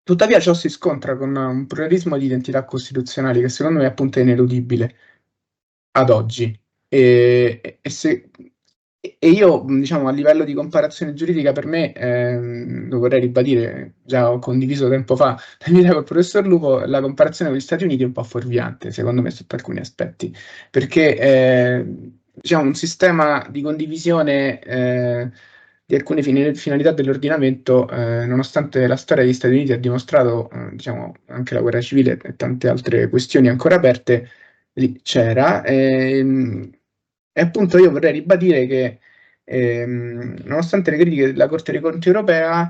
Speaker 8: Tuttavia ciò si scontra con un pluralismo di identità costituzionali che secondo me appunto è ineludibile ad oggi. E io, diciamo, a livello di comparazione giuridica, per me, lo vorrei ribadire, già ho condiviso tempo fa la mia idea col professor Lupo, la comparazione con gli Stati Uniti è un po' fuorviante, secondo me, sotto alcuni aspetti, perché diciamo, un sistema di condivisione di alcune finalità dell'ordinamento, nonostante la storia degli Stati Uniti ha dimostrato, diciamo, anche la guerra civile e tante altre questioni ancora aperte, lì c'era. E appunto io vorrei ribadire che nonostante le critiche della Corte dei Conti europea,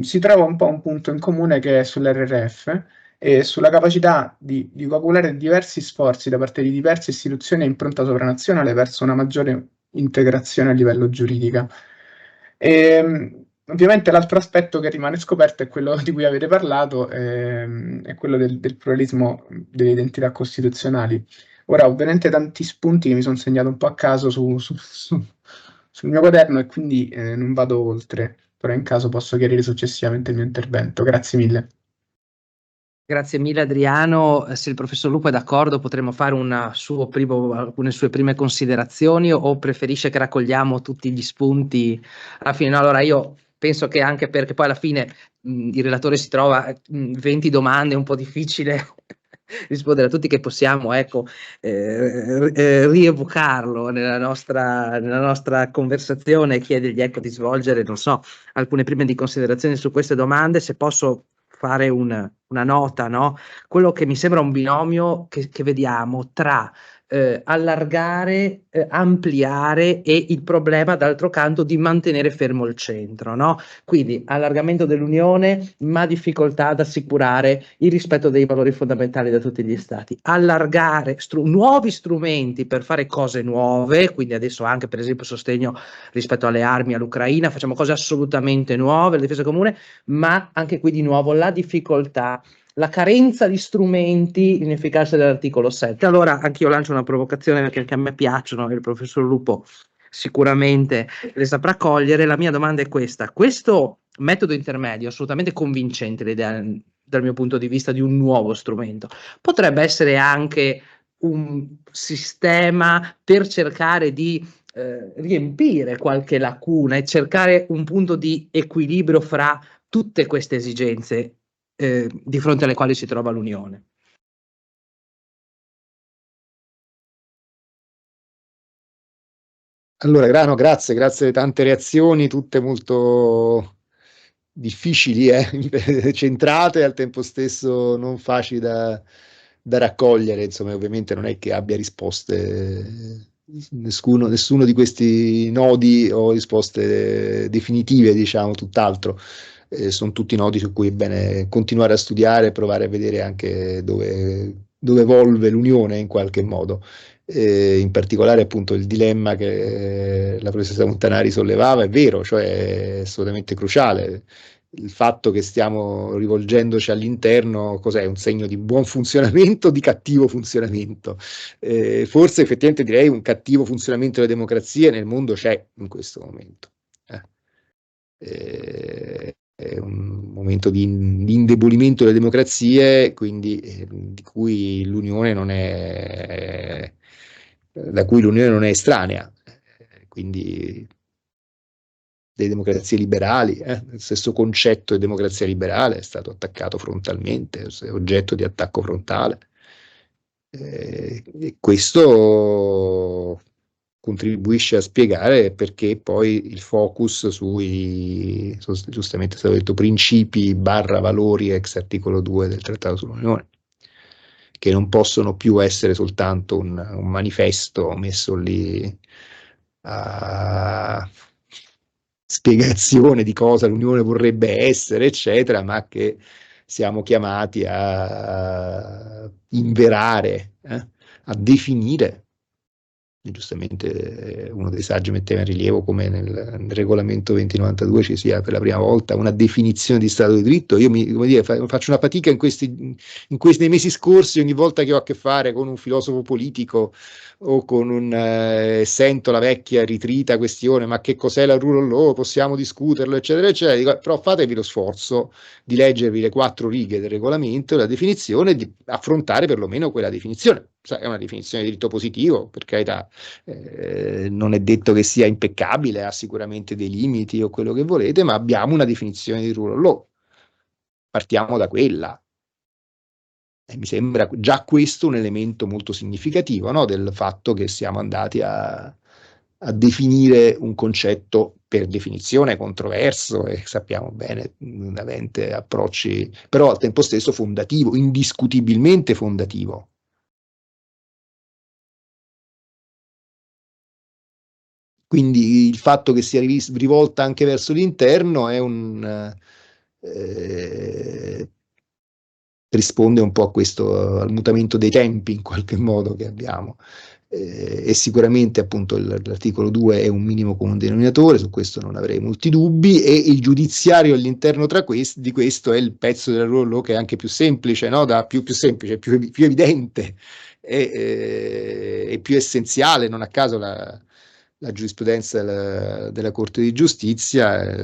Speaker 8: si trova un po' un punto in comune che è sull'RRF e sulla capacità di coagulare diversi sforzi da parte di diverse istituzioni a impronta sovranazionale verso una maggiore integrazione a livello giuridico. Ovviamente l'altro aspetto che rimane scoperto è quello di cui avete parlato, è quello del pluralismo delle identità costituzionali. Ora, ovviamente tanti spunti che mi sono segnato un po' a caso sul mio quaderno e quindi non vado oltre, però in caso posso chiarire successivamente il mio intervento. Grazie mille.
Speaker 1: Grazie mille Adriano, se il professor Lupo è d'accordo potremmo fare alcune sue prime considerazioni o preferisce che raccogliamo tutti gli spunti alla fine? No, allora io penso che anche perché poi alla fine il relatore si trova 20 domande, è un po' difficile rispondere a tutti, che possiamo, ecco, rievocarlo nella nostra conversazione e chiedergli, ecco, di svolgere, non so, alcune prime di considerazioni su queste domande. Se posso fare una nota, no? Quello che mi sembra un binomio che vediamo tra allargare, ampliare, e il problema d'altro canto di mantenere fermo il centro, no? Quindi allargamento dell'Unione, ma difficoltà ad assicurare il rispetto dei valori fondamentali da tutti gli stati. Allargare nuovi strumenti per fare cose nuove, quindi adesso anche per esempio sostegno rispetto alle armi all'Ucraina, facciamo cose assolutamente nuove, la difesa comune, ma anche qui di nuovo la difficoltà, la carenza di strumenti, l'inefficacia dell'articolo 7. Allora anch'io lancio una provocazione, perché anche a me piacciono, il professor Lupo sicuramente le saprà cogliere. La mia domanda è questa: questo metodo intermedio, assolutamente convincente l'idea dal mio punto di vista di un nuovo strumento, potrebbe essere anche un sistema per cercare di riempire qualche lacuna e cercare un punto di equilibrio fra tutte queste esigenze di fronte alle quali si trova l'Unione.
Speaker 5: Allora, Grano, grazie alle tante reazioni, tutte molto difficili, centrate e al tempo stesso non facili da raccogliere. Insomma, ovviamente non è che abbia risposte, nessuno di questi nodi o risposte definitive, diciamo, tutt'altro. Sono tutti nodi su cui è bene continuare a studiare e provare a vedere anche dove evolve l'Unione in qualche modo. In particolare appunto il dilemma che la professoressa Montanari sollevava è vero, cioè è assolutamente cruciale. Il fatto che stiamo rivolgendoci all'interno, cos'è? Un segno di buon funzionamento o di cattivo funzionamento? Forse effettivamente direi un cattivo funzionamento delle democrazie nel mondo c'è in questo momento. È un momento di indebolimento delle democrazie, quindi di cui l'Unione non è, da cui l'Unione non è estranea. Quindi le democrazie liberali, il stesso concetto di democrazia liberale è stato attaccato frontalmente, è oggetto di attacco frontale. E questo contribuisce a spiegare perché poi il focus sui, giustamente è stato detto, principi / valori ex articolo 2 del Trattato sull'Unione, che non possono più essere soltanto un manifesto messo lì a spiegazione di cosa l'Unione vorrebbe essere, eccetera, ma che siamo chiamati a inverare, a definire. Giustamente uno dei saggi metteva in rilievo come nel regolamento 2092 ci sia per la prima volta una definizione di Stato di diritto. Io faccio una fatica nei mesi scorsi, ogni volta che ho a che fare con un filosofo politico o con sento la vecchia ritrita questione, ma che cos'è la rule of law, possiamo discuterlo, eccetera, eccetera. Dico, però fatevi lo sforzo di leggervi le 4 righe del regolamento e la definizione, di affrontare perlomeno quella definizione. È una definizione di diritto positivo, per carità, non è detto che sia impeccabile, ha sicuramente dei limiti o quello che volete, ma abbiamo una definizione di rule of law. Partiamo da quella. E mi sembra già questo un elemento molto significativo, no? Del fatto che siamo andati a definire un concetto per definizione controverso e sappiamo bene, avente approcci, però al tempo stesso fondativo, indiscutibilmente fondativo. Quindi il fatto che sia rivolta anche verso l'interno è risponde un po' a questo, al mutamento dei tempi in qualche modo che abbiamo. E sicuramente appunto l'articolo 2 è un minimo comune denominatore, su questo non avrei molti dubbi, e il giudiziario all'interno di questo è il pezzo del ruolo che è anche più semplice, no? più semplice, più evidente e più essenziale. Non a caso la giurisprudenza della Corte di Giustizia,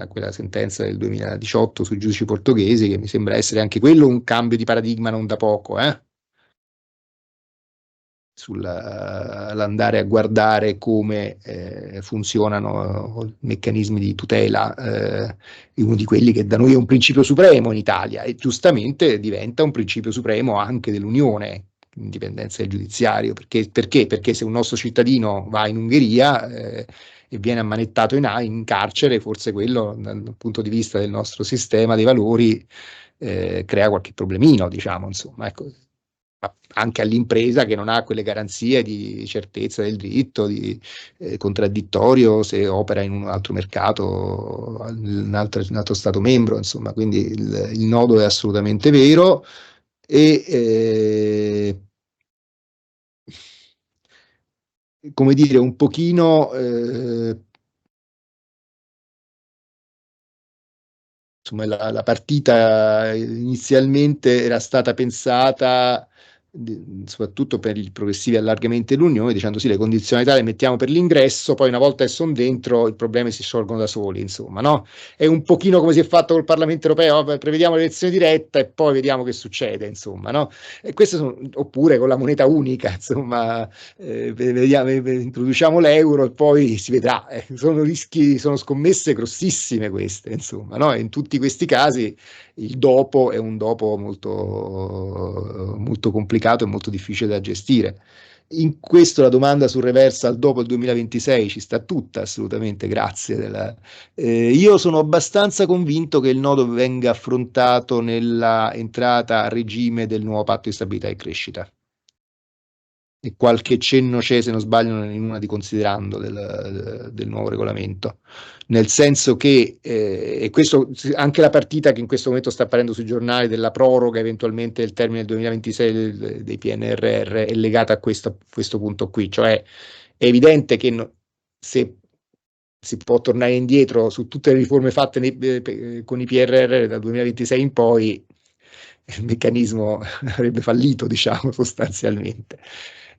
Speaker 5: quella sentenza del 2018 sui giudici portoghesi, che mi sembra essere anche quello un cambio di paradigma non da poco, sull'andare a guardare come funzionano i meccanismi di tutela, uno di quelli che da noi è un principio supremo in Italia e giustamente diventa un principio supremo anche dell'Unione, indipendenza del giudiziario. Perché se un nostro cittadino va in Ungheria e viene ammanettato in carcere, forse quello dal punto di vista del nostro sistema dei valori crea qualche problemino, diciamo, insomma, ecco, anche all'impresa che non ha quelle garanzie di certezza del diritto, di contraddittorio se opera in un altro mercato, in un altro Stato membro, insomma, quindi il nodo è assolutamente vero e come dire, un pochino insomma, la partita inizialmente era stata pensata soprattutto per i progressivi allargamenti dell'Unione, dicendo sì, le condizionalità le mettiamo per l'ingresso, poi una volta che sono dentro i problemi si sciolgono da soli, insomma, no? È un pochino come si è fatto col Parlamento europeo, prevediamo l'elezione diretta e poi vediamo che succede, insomma, no? E questo oppure con la moneta unica, insomma, introduciamo l'euro e poi si vedrà. Sono rischi, sono scommesse grossissime queste, insomma, no? E in tutti questi casi il dopo è un dopo molto, molto complicato e molto difficile da gestire. In questo la domanda sul reversal dopo il 2026 ci sta tutta, assolutamente, grazie. Io sono abbastanza convinto che il nodo venga affrontato nella entrata a regime del nuovo patto di stabilità e crescita. E qualche cenno c'è, se non sbaglio, in una di considerando del nuovo regolamento, nel senso che e questo anche la partita che in questo momento sta apparendo sui giornali della proroga eventualmente del termine del 2026 dei PNRR è legata a questo punto qui, cioè è evidente che se si può tornare indietro su tutte le riforme fatte con i PNRR dal 2026 in poi, il meccanismo avrebbe fallito, diciamo, sostanzialmente.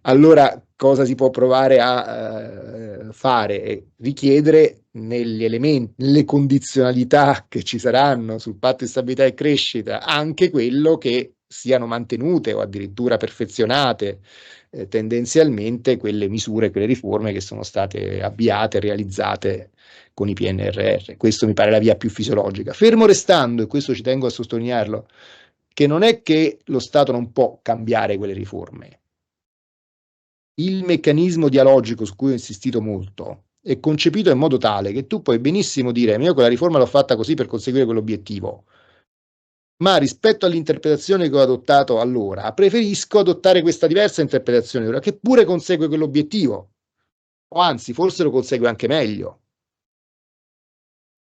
Speaker 5: Allora, cosa si può provare a fare? Richiedere negli elementi, nelle condizionalità che ci saranno sul patto di stabilità e crescita, anche quello che siano mantenute o addirittura perfezionate tendenzialmente quelle misure, quelle riforme che sono state avviate, realizzate con i PNRR. Questo mi pare la via più fisiologica. Fermo restando, e questo ci tengo a sottolinearlo, che non è che lo Stato non può cambiare quelle riforme. Il meccanismo dialogico su cui ho insistito molto è concepito in modo tale che tu puoi benissimo dire: io quella riforma l'ho fatta così per conseguire quell'obiettivo, ma rispetto all'interpretazione che ho adottato allora, preferisco adottare questa diversa interpretazione ora, che pure consegue quell'obiettivo, o anzi, forse lo consegue anche meglio.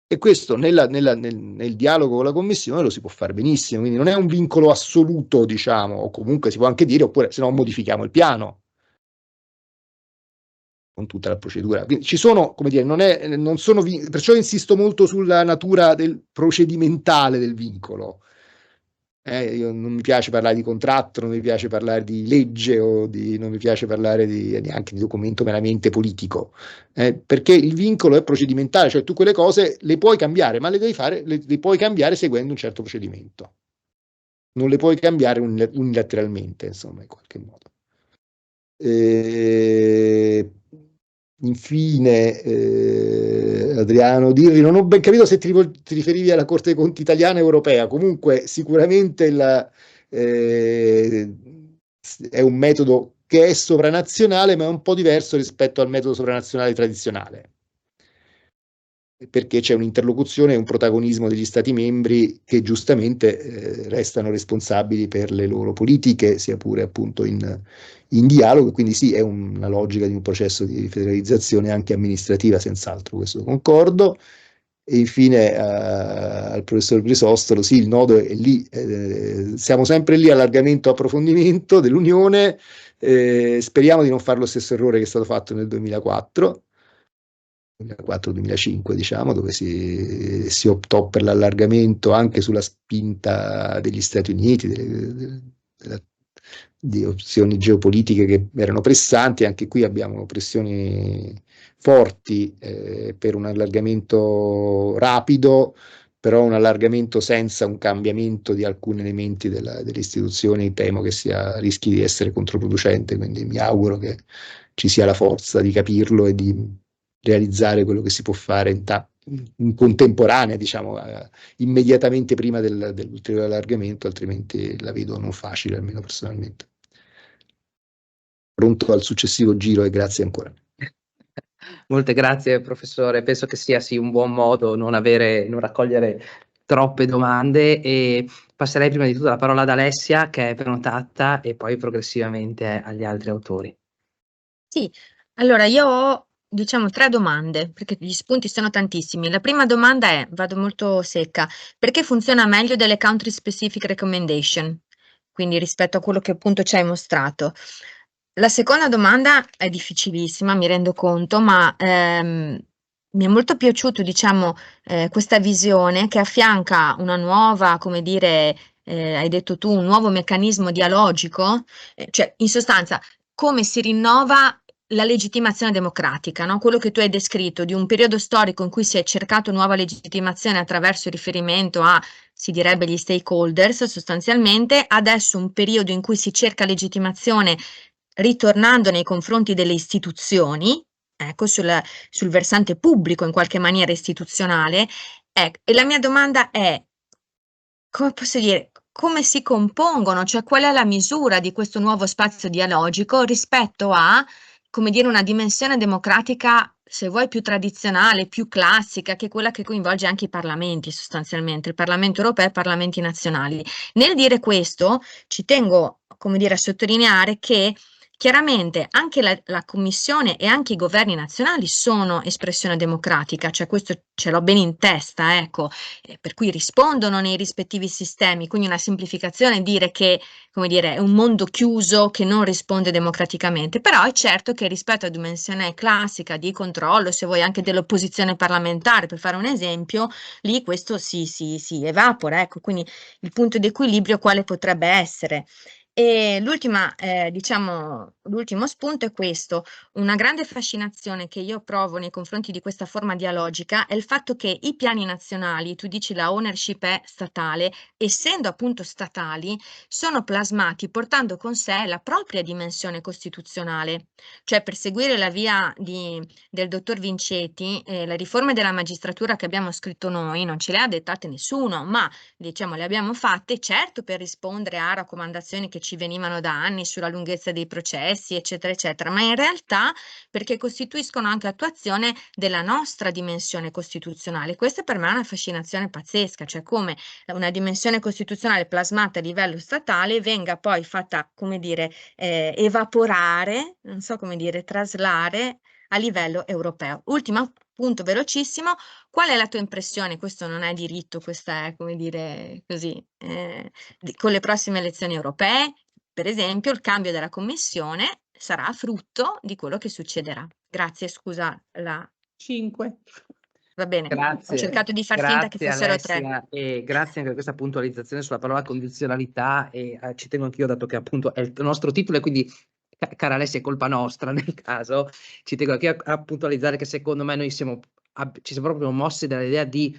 Speaker 5: E questo nel dialogo con la Commissione lo si può fare benissimo, quindi non è un vincolo assoluto, diciamo, o comunque si può anche dire, oppure se no modifichiamo il piano con tutta la procedura. Quindi ci sono, come dire, non sono, perciò insisto molto sulla natura del procedimentale del vincolo. Io non mi piace parlare di contratto, non mi piace parlare di legge non mi piace parlare neanche di documento meramente politico, perché il vincolo è procedimentale, cioè tu quelle cose le puoi cambiare, ma le devi fare, le puoi cambiare seguendo un certo procedimento. Non le puoi cambiare unilateralmente, insomma, in qualche modo. Infine, Adriano Dirri, non ho ben capito se ti riferivi alla Corte dei Conti italiana e europea. Comunque sicuramente è un metodo che è sovranazionale, ma è un po' diverso rispetto al metodo sovranazionale tradizionale, perché c'è un'interlocuzione e un protagonismo degli Stati membri che giustamente restano responsabili per le loro politiche, sia pure appunto in dialogo, quindi sì, è una logica di un processo di federalizzazione anche amministrativa, senz'altro, questo concordo. E infine al professor Grisostolo, sì, il nodo è lì, siamo sempre lì, allargamento, approfondimento dell'Unione, speriamo di non fare lo stesso errore che è stato fatto nel 2004-2005, diciamo, dove si optò per l'allargamento anche sulla spinta degli Stati Uniti, di opzioni geopolitiche che erano pressanti. Anche qui abbiamo pressioni forti per un allargamento rapido, però un allargamento senza un cambiamento di alcuni elementi delle istituzioni temo che rischi di essere controproducente, quindi mi auguro che ci sia la forza di capirlo e di realizzare quello che si può fare in contemporanea, diciamo, immediatamente prima dell'ulteriore allargamento, altrimenti la vedo non facile, almeno personalmente. Pronto al successivo giro e grazie ancora.
Speaker 1: Molte grazie professore, penso che sia sì un buon modo non raccogliere troppe domande, e passerei prima di tutto la parola ad Alessia, che è prenotata, e poi progressivamente agli altri autori.
Speaker 4: Sì, allora io ho, diciamo, 3 domande, perché gli spunti sono tantissimi. La prima domanda è, vado molto secca, perché funziona meglio delle country specific recommendation? Quindi rispetto a quello che appunto ci hai mostrato. La seconda domanda è difficilissima, mi rendo conto, ma mi è molto piaciuto, diciamo, questa visione che affianca una nuova, come dire, hai detto tu, un nuovo meccanismo dialogico, cioè in sostanza come si rinnova la legittimazione democratica, no? Quello che tu hai descritto di un periodo storico in cui si è cercato nuova legittimazione attraverso il riferimento a, si direbbe, gli stakeholders sostanzialmente, adesso un periodo in cui si cerca legittimazione ritornando nei confronti delle istituzioni, ecco, sul versante pubblico in qualche maniera istituzionale. Ecco, e la mia domanda è, come posso dire, come si compongono, cioè qual è la misura di questo nuovo spazio dialogico rispetto a, come dire, una dimensione democratica, se vuoi, più tradizionale, più classica, che è quella che coinvolge anche i parlamenti sostanzialmente, il Parlamento europeo e i parlamenti nazionali. Nel dire questo, ci tengo, come dire, a sottolineare che chiaramente anche la Commissione e anche i governi nazionali sono espressione democratica, cioè questo ce l'ho bene in testa, ecco, per cui rispondono nei rispettivi sistemi, quindi una semplificazione dire che, come dire, è un mondo chiuso che non risponde democraticamente, però è certo che rispetto a dimensione classica di controllo, se vuoi anche dell'opposizione parlamentare, per fare un esempio, lì questo si evapora, ecco, quindi il punto di equilibrio quale potrebbe essere? E diciamo, l'ultimo spunto è questo: una grande fascinazione che io provo nei confronti di questa forma dialogica è il fatto che i piani nazionali, tu dici la ownership è statale, essendo appunto statali, sono plasmati portando con sé la propria dimensione costituzionale. Cioè, per seguire la via del dottor Vinceti, le riforme della magistratura che abbiamo scritto noi non ce le ha dettate nessuno, ma diciamo le abbiamo fatte certo per rispondere a raccomandazioni che ci venivano da anni sulla lunghezza dei processi, eccetera, eccetera, ma in realtà perché costituiscono anche attuazione della nostra dimensione costituzionale. Questa per me è una fascinazione pazzesca, cioè come una dimensione costituzionale plasmata a livello statale venga poi fatta, come dire, evaporare, non so come dire, traslare a livello europeo. Ultimo punto velocissimo: qual è la tua impressione? Questo non è diritto, questa è, come dire, così, con le prossime elezioni europee, per esempio, il cambio della Commissione sarà frutto di quello che succederà. Grazie, scusa,
Speaker 2: 5.
Speaker 4: va bene, ho
Speaker 1: Grazie,
Speaker 4: cercato di far finta che
Speaker 1: grazie
Speaker 4: fossero 3.
Speaker 1: Alessia, e grazie anche per questa puntualizzazione sulla parola condizionalità, e ci tengo anch'io, dato che appunto è il nostro titolo, e quindi cara Alessia è colpa nostra nel caso, ci tengo anche a puntualizzare che secondo me noi ci siamo proprio mossi dall'idea di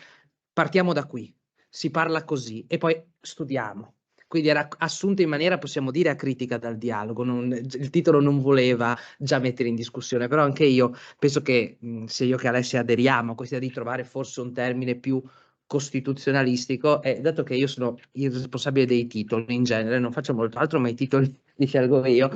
Speaker 1: partiamo da qui, si parla così e poi studiamo. Quindi era assunto in maniera, possiamo dire, acritica dal dialogo, il titolo non voleva già mettere in discussione, però anche io penso che sia io che Alessia aderiamo a questa idea di trovare forse un termine più costituzionalistico, e dato che io sono il responsabile dei titoli in genere, non faccio molto altro, ma i titoli li scelgo io,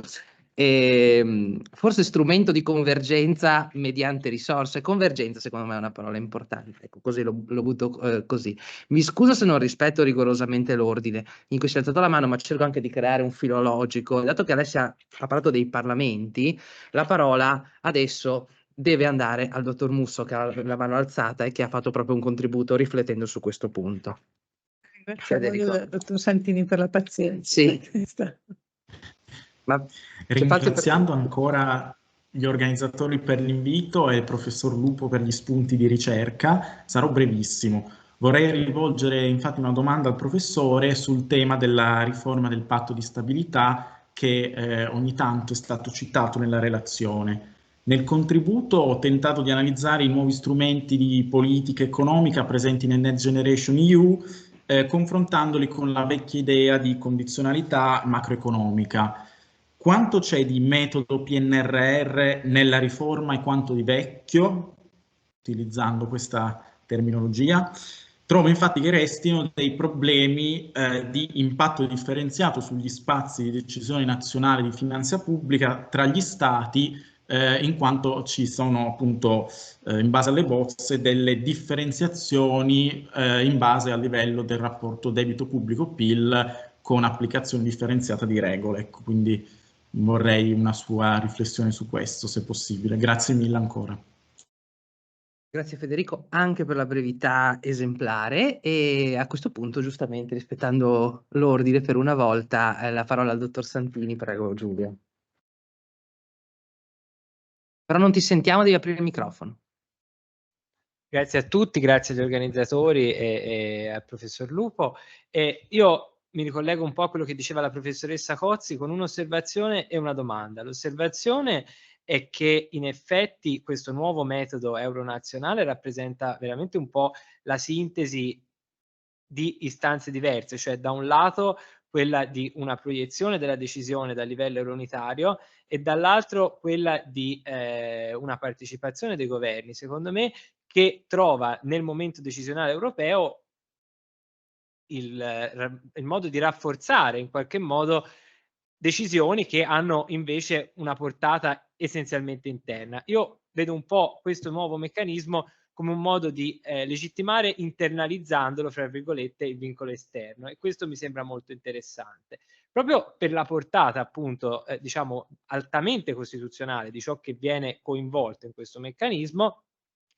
Speaker 1: forse strumento di convergenza mediante risorse. Convergenza secondo me è una parola importante, ecco, così lo butto così. Mi scuso se non rispetto rigorosamente l'ordine in cui si è alzato la mano, ma cerco anche di creare un filo logico. Dato che Alessia ha parlato dei parlamenti, la parola adesso deve andare al dottor Musso, che ha la mano alzata e che ha fatto proprio un contributo riflettendo su questo punto.
Speaker 2: Grazie al dottor Santini per la pazienza.
Speaker 1: Sì. Ma
Speaker 9: ringraziando ancora gli organizzatori per l'invito e il professor Lupo per gli spunti di ricerca, sarò brevissimo. Vorrei rivolgere infatti una domanda al professore sul tema della riforma del patto di stabilità che ogni tanto è stato citato nella relazione. Nel contributo ho tentato di analizzare i nuovi strumenti di politica economica presenti nel Next Generation EU, confrontandoli con la vecchia idea di condizionalità macroeconomica. Quanto c'è di metodo PNRR nella riforma e quanto di vecchio, utilizzando questa terminologia? Trovo infatti che restino dei problemi di impatto differenziato sugli spazi di decisione nazionale di finanza pubblica tra gli stati, in quanto ci sono appunto, in base alle bozze, delle differenziazioni in base al livello del rapporto debito pubblico-PIL con applicazione differenziata di regole. Ecco, quindi vorrei una sua riflessione su questo, se possibile. Grazie mille ancora.
Speaker 1: Grazie Federico anche per la brevità esemplare e a questo punto, giustamente rispettando l'ordine per una volta, la parola al dottor Santini, prego Giulia. Però non ti sentiamo, devi aprire il microfono.
Speaker 10: Grazie a tutti, grazie agli organizzatori e al professor Lupo. Io mi ricollego un po' a quello che diceva la professoressa Cozzi con un'osservazione e una domanda. L'osservazione è che in effetti questo nuovo metodo euronazionale rappresenta veramente un po' la sintesi di istanze diverse, cioè da un lato quella di una proiezione della decisione dal livello eurounitario e dall'altro quella di una partecipazione dei governi, secondo me, che trova nel momento decisionale europeo il modo di rafforzare in qualche modo decisioni che hanno invece una portata essenzialmente interna. Io vedo un po' questo nuovo meccanismo come un modo di legittimare internalizzandolo, fra virgolette, il vincolo esterno, e questo mi sembra molto interessante. Proprio per la portata, appunto, diciamo, altamente costituzionale di ciò che viene coinvolto in questo meccanismo,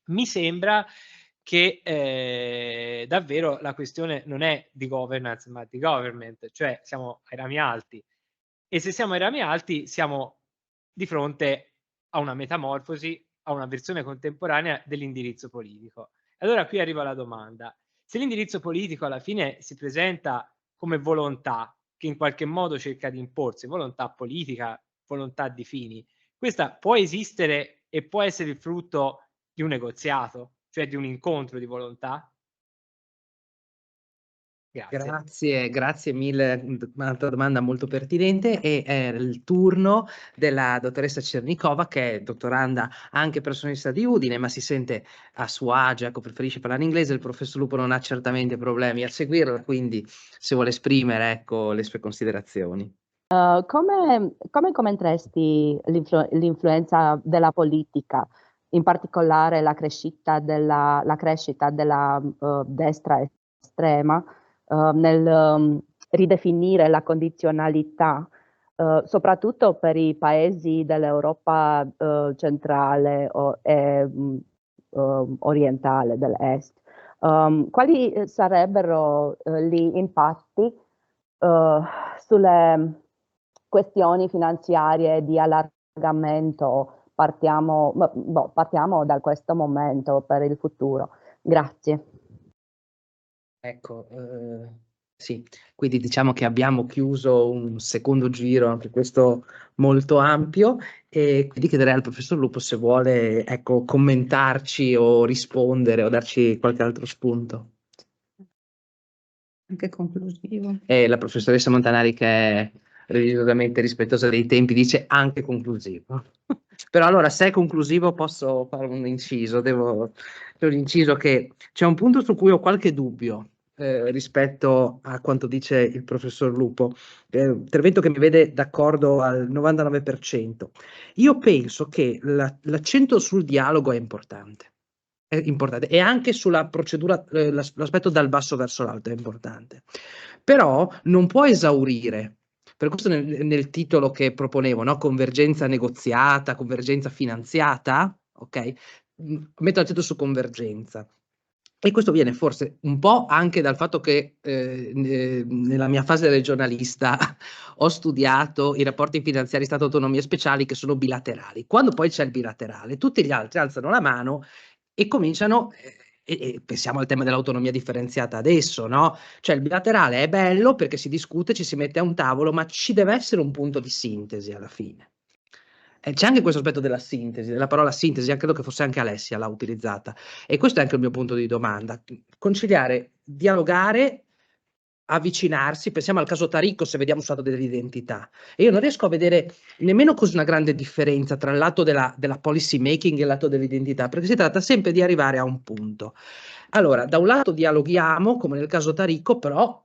Speaker 10: mi sembra che davvero la questione non è di governance ma di government, cioè siamo ai rami alti, e se siamo ai rami alti siamo di fronte a una metamorfosi, a una versione contemporanea dell'indirizzo politico. Allora qui arriva la domanda: se l'indirizzo politico alla fine si presenta come volontà che in qualche modo cerca di imporsi, volontà politica, volontà di fini, questa può esistere e può essere il frutto di un negoziato, cioè di un incontro di volontà? Grazie.
Speaker 1: Grazie mille, un'altra domanda molto pertinente e è il turno della dottoressa Cernicova, che è dottoranda anche presso l'Università di Udine, ma si sente a suo agio, ecco, preferisce parlare in inglese. Il professor Lupo non ha certamente problemi a seguirla, quindi se vuole esprimere, ecco, le sue considerazioni.
Speaker 11: Come commenteresti l'influenza della politica, in particolare la crescita della destra estrema nel ridefinire la condizionalità, soprattutto per i paesi dell'Europa centrale e orientale dell'Est? Quali sarebbero gli impatti sulle questioni finanziarie di allargamento? Partiamo da questo momento per il futuro. Grazie.
Speaker 1: Ecco, sì, quindi diciamo che abbiamo chiuso un secondo giro, anche questo molto ampio, e quindi chiederei al professor Lupo se vuole, ecco, commentarci o rispondere o darci qualche altro spunto.
Speaker 2: Anche conclusivo.
Speaker 1: La professoressa Montanari, che è religiosamente rispettosa dei tempi, dice anche conclusivo. Però allora, se è conclusivo posso fare un inciso, c'è un inciso che c'è un punto su cui ho qualche dubbio rispetto a quanto dice il professor Lupo, intervento che mi vede d'accordo al 99%. Io penso che l'accento sul dialogo è importante e anche sulla procedura, l'aspetto dal basso verso l'alto è importante, però non può esaurire. Per questo nel titolo che proponevo, no? Convergenza negoziata, convergenza finanziata, ok? Metto l'accento su convergenza. E questo viene forse un po' anche dal fatto che nella mia fase regionalista ho studiato i rapporti finanziari Stato-autonomie speciali, che sono bilaterali. Quando poi c'è il bilaterale, tutti gli altri alzano la mano e cominciano, e pensiamo al tema dell'autonomia differenziata adesso, no? Cioè il bilaterale è bello perché si discute, ci si mette a un tavolo, ma ci deve essere un punto di sintesi alla fine. c'è anche questo aspetto della sintesi, della parola sintesi, credo che fosse anche Alessia l'ha utilizzata. E questo è anche il mio punto di domanda. Conciliare, dialogare, avvicinarsi, pensiamo al caso Taricco se vediamo sul lato dell'identità. E io non riesco a vedere nemmeno così una grande differenza tra il lato della policy making e il lato dell'identità, perché si tratta sempre di arrivare a un punto. Allora, da un lato dialoghiamo, come nel caso Taricco, però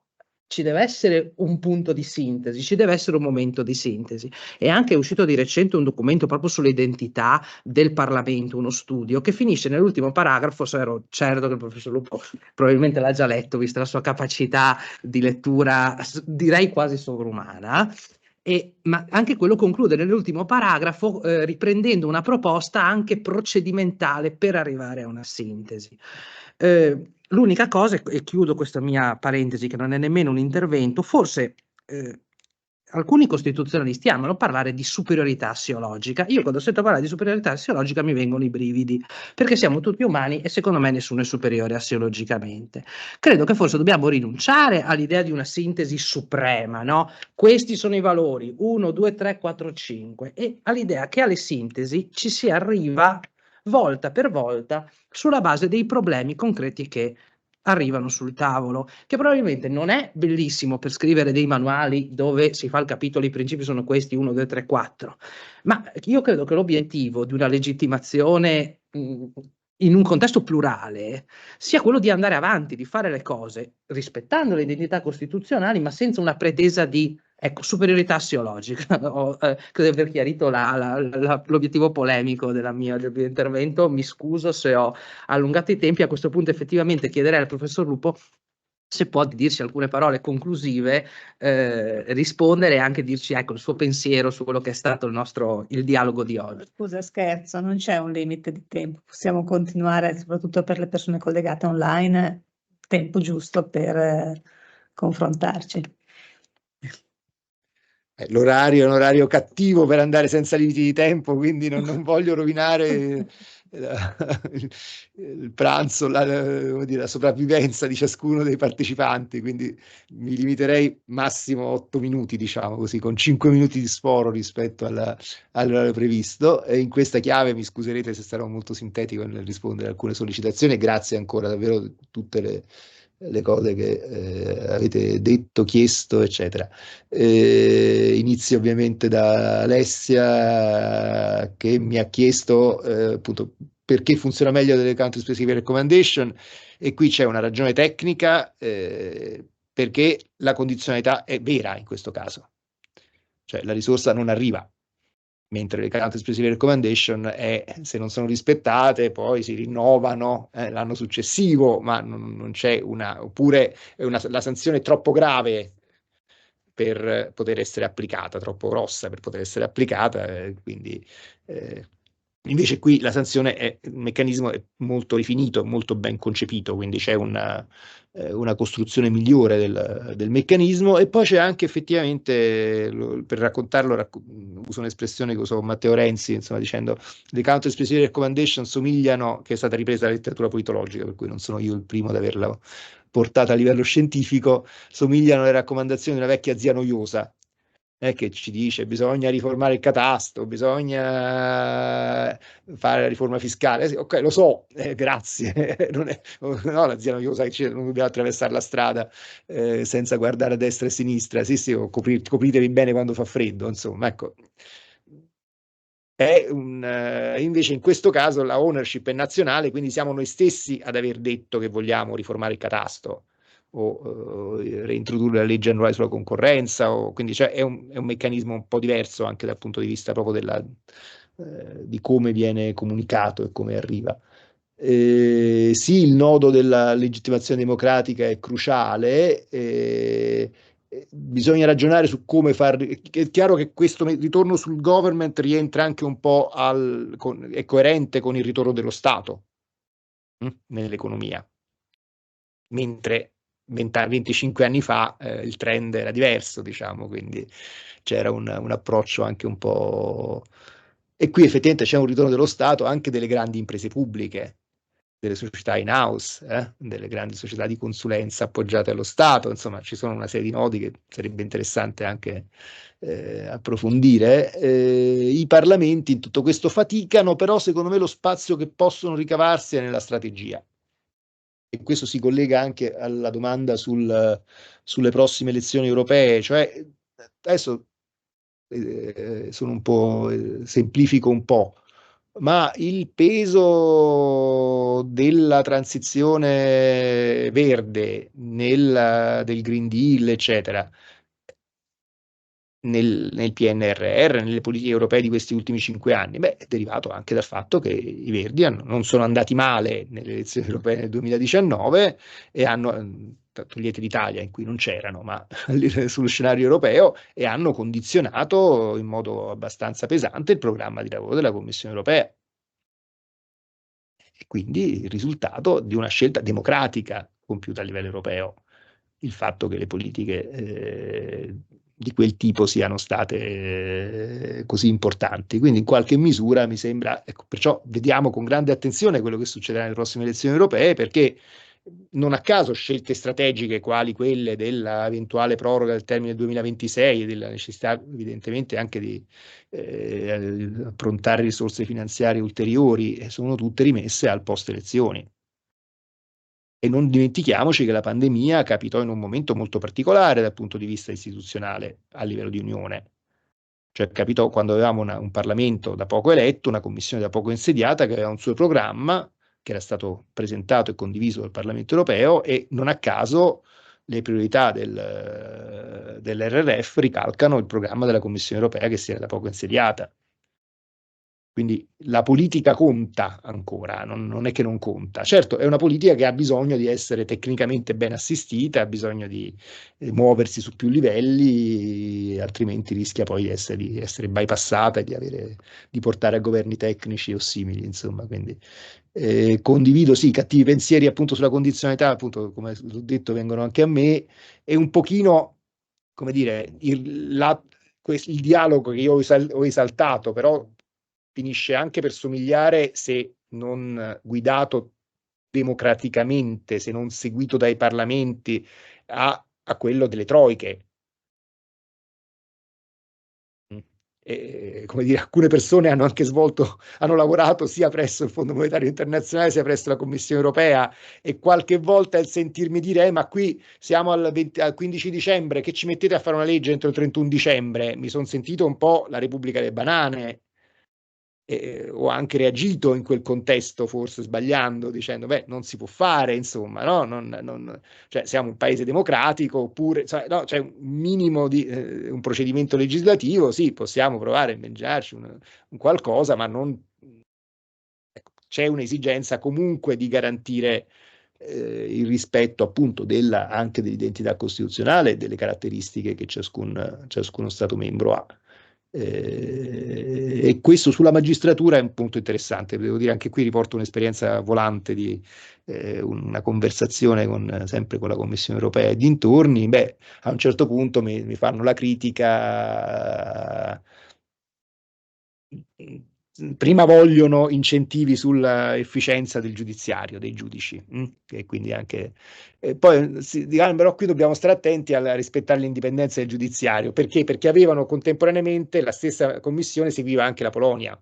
Speaker 1: ci deve essere un punto di sintesi, ci deve essere un momento di sintesi. E anche è uscito di recente un documento proprio sull'identità del Parlamento, uno studio, che finisce nell'ultimo paragrafo, ero certo che il professor Lupo probabilmente l'ha già letto, vista la sua capacità di lettura, direi quasi sovrumana, ma anche quello conclude nell'ultimo paragrafo riprendendo una proposta anche procedimentale per arrivare a una sintesi. L'unica cosa, e chiudo questa mia parentesi che non è nemmeno un intervento, forse alcuni costituzionalisti amano parlare di superiorità assiologica. Io quando sento parlare di superiorità assiologica mi vengono i brividi, perché siamo tutti umani e secondo me nessuno è superiore assiologicamente. Credo che forse dobbiamo rinunciare all'idea di una sintesi suprema, no? Questi sono i valori, 1, 2, 3, 4, 5, e all'idea che alle sintesi ci si arriva volta per volta sulla base dei problemi concreti che arrivano sul tavolo, che probabilmente non è bellissimo per scrivere dei manuali dove si fa il capitolo, i principi sono questi, 1, 2, 3, 4, ma io credo che l'obiettivo di una legittimazione in un contesto plurale sia quello di andare avanti, di fare le cose rispettando le identità costituzionali, ma senza una pretesa di superiorità assiologica. Credo di aver chiarito l'obiettivo polemico del mio intervento, mi scuso se ho allungato i tempi. A questo punto effettivamente chiederei al professor Lupo se può dirci alcune parole conclusive, rispondere e anche dirci il suo pensiero su quello che è stato il dialogo di oggi.
Speaker 2: Scusa, scherzo, non c'è un limite di tempo, possiamo continuare, soprattutto per le persone collegate online, tempo giusto per confrontarci.
Speaker 5: L'orario è un orario cattivo per andare senza limiti di tempo, quindi non voglio rovinare il pranzo, la sopravvivenza di ciascuno dei partecipanti, quindi mi limiterei massimo 8 minuti, diciamo così, con 5 minuti di sforo rispetto all'orario previsto. E in questa chiave mi scuserete se sarò molto sintetico nel rispondere a alcune sollecitazioni. Grazie ancora davvero di tutte le cose che avete detto, chiesto, eccetera. Inizio ovviamente da Alessia, che mi ha chiesto appunto perché funziona meglio delle country specific recommendation, e qui c'è una ragione tecnica, perché la condizionalità è vera in questo caso, cioè la risorsa non arriva, mentre le country specific recommendation se non sono rispettate poi si rinnovano l'anno successivo, ma non c'è oppure la sanzione è troppo grave per poter essere applicata, troppo grossa per poter essere applicata, quindi invece qui la sanzione il meccanismo è molto rifinito, molto ben concepito, quindi c'è una costruzione migliore del meccanismo. E poi c'è anche effettivamente, per raccontarlo, uso un'espressione che usò Matteo Renzi, insomma, dicendo le country specific recommendation somigliano, che è stata ripresa dalla letteratura politologica, per cui non sono io il primo ad averla portata a livello scientifico, somigliano alle raccomandazioni di una vecchia zia noiosa, che ci dice bisogna riformare il catasto, bisogna fare la riforma fiscale. Sì, ok, lo so, grazie. No, la zia noiosa che non dobbiamo attraversare la strada senza guardare a destra e a sinistra. Sì, o copritevi bene quando fa freddo, insomma, ecco. Invece in questo caso la ownership è nazionale, quindi siamo noi stessi ad aver detto che vogliamo riformare il catasto o reintrodurre la legge annuale sulla concorrenza, quindi è un meccanismo un po' diverso anche dal punto di vista proprio di come viene comunicato e come arriva. Sì, il nodo della legittimazione democratica è cruciale. Bisogna ragionare su come è chiaro che questo ritorno sul government rientra anche un po' è coerente con il ritorno dello Stato nell'economia, mentre 25 anni fa il trend era diverso, diciamo, quindi c'era un approccio anche un po'. E qui effettivamente c'è un ritorno dello Stato, anche delle grandi imprese pubbliche, delle società in house, delle grandi società di consulenza appoggiate allo Stato, insomma ci sono una serie di nodi che sarebbe interessante anche approfondire. I parlamenti in tutto questo faticano, però secondo me lo spazio che possono ricavarsi è nella strategia. E questo si collega anche alla domanda sulle prossime elezioni europee, cioè adesso sono un po', semplifico un po', ma il peso della transizione verde, del Green Deal, eccetera, nel PNRR, nelle politiche europee di questi ultimi 5 anni, è derivato anche dal fatto che i Verdi non sono andati male nelle elezioni europee nel 2019 e hanno, togliete l'Italia in cui non c'erano, ma sullo scenario europeo, e hanno condizionato in modo abbastanza pesante il programma di lavoro della Commissione europea. E quindi il risultato di una scelta democratica compiuta a livello europeo, il fatto che le politiche di quel tipo siano state così importanti. Quindi in qualche misura mi sembra, ecco, perciò vediamo con grande attenzione quello che succederà nelle prossime elezioni europee, perché non a caso scelte strategiche quali quelle dell'eventuale proroga del termine del 2026 e della necessità evidentemente anche di approntare risorse finanziarie ulteriori sono tutte rimesse al post elezioni. E non dimentichiamoci che la pandemia capitò in un momento molto particolare dal punto di vista istituzionale a livello di Unione. Cioè capitò quando avevamo un Parlamento da poco eletto, una Commissione da poco insediata che aveva un suo programma che era stato presentato e condiviso dal Parlamento europeo, e non a caso le priorità dell'RRF ricalcano il programma della Commissione europea che si era da poco insediata. Quindi la politica conta ancora, non è che non conta. Certo, è una politica che ha bisogno di essere tecnicamente ben assistita, ha bisogno di muoversi su più livelli, altrimenti rischia poi di essere bypassata e di portare a governi tecnici o simili, insomma. Quindi condivido, sì, cattivi pensieri appunto sulla condizionalità, appunto, come l'ho detto, vengono anche a me, e un pochino, come dire, il dialogo che io ho esaltato, però finisce anche per somigliare, se non guidato democraticamente, se non seguito dai parlamenti, a quello delle troiche. Come dire, alcune persone hanno anche hanno lavorato sia presso il Fondo Monetario Internazionale sia presso la Commissione Europea, e qualche volta il sentirmi dire ma qui siamo al 15 dicembre, che ci mettete a fare una legge entro il 31 dicembre? Mi sono sentito un po' la Repubblica delle Banane. Ho anche reagito in quel contesto, forse sbagliando, dicendo non si può fare, insomma, no? Cioè, siamo un paese democratico, oppure no, c'è un minimo di un procedimento legislativo, sì, possiamo provare a inventarci un qualcosa, ma non c'è un'esigenza comunque di garantire il rispetto appunto anche dell'identità costituzionale e delle caratteristiche che ciascuno Stato membro ha. E questo sulla magistratura è un punto interessante, devo dire, anche qui riporto un'esperienza volante di una conversazione sempre con la Commissione europea e dintorni. A un certo punto mi fanno la critica, prima vogliono incentivi sull'efficienza del giudiziario, dei giudici, e quindi anche poi si dicono però qui dobbiamo stare attenti a rispettare l'indipendenza del giudiziario, perché avevano contemporaneamente, la stessa commissione seguiva anche la Polonia.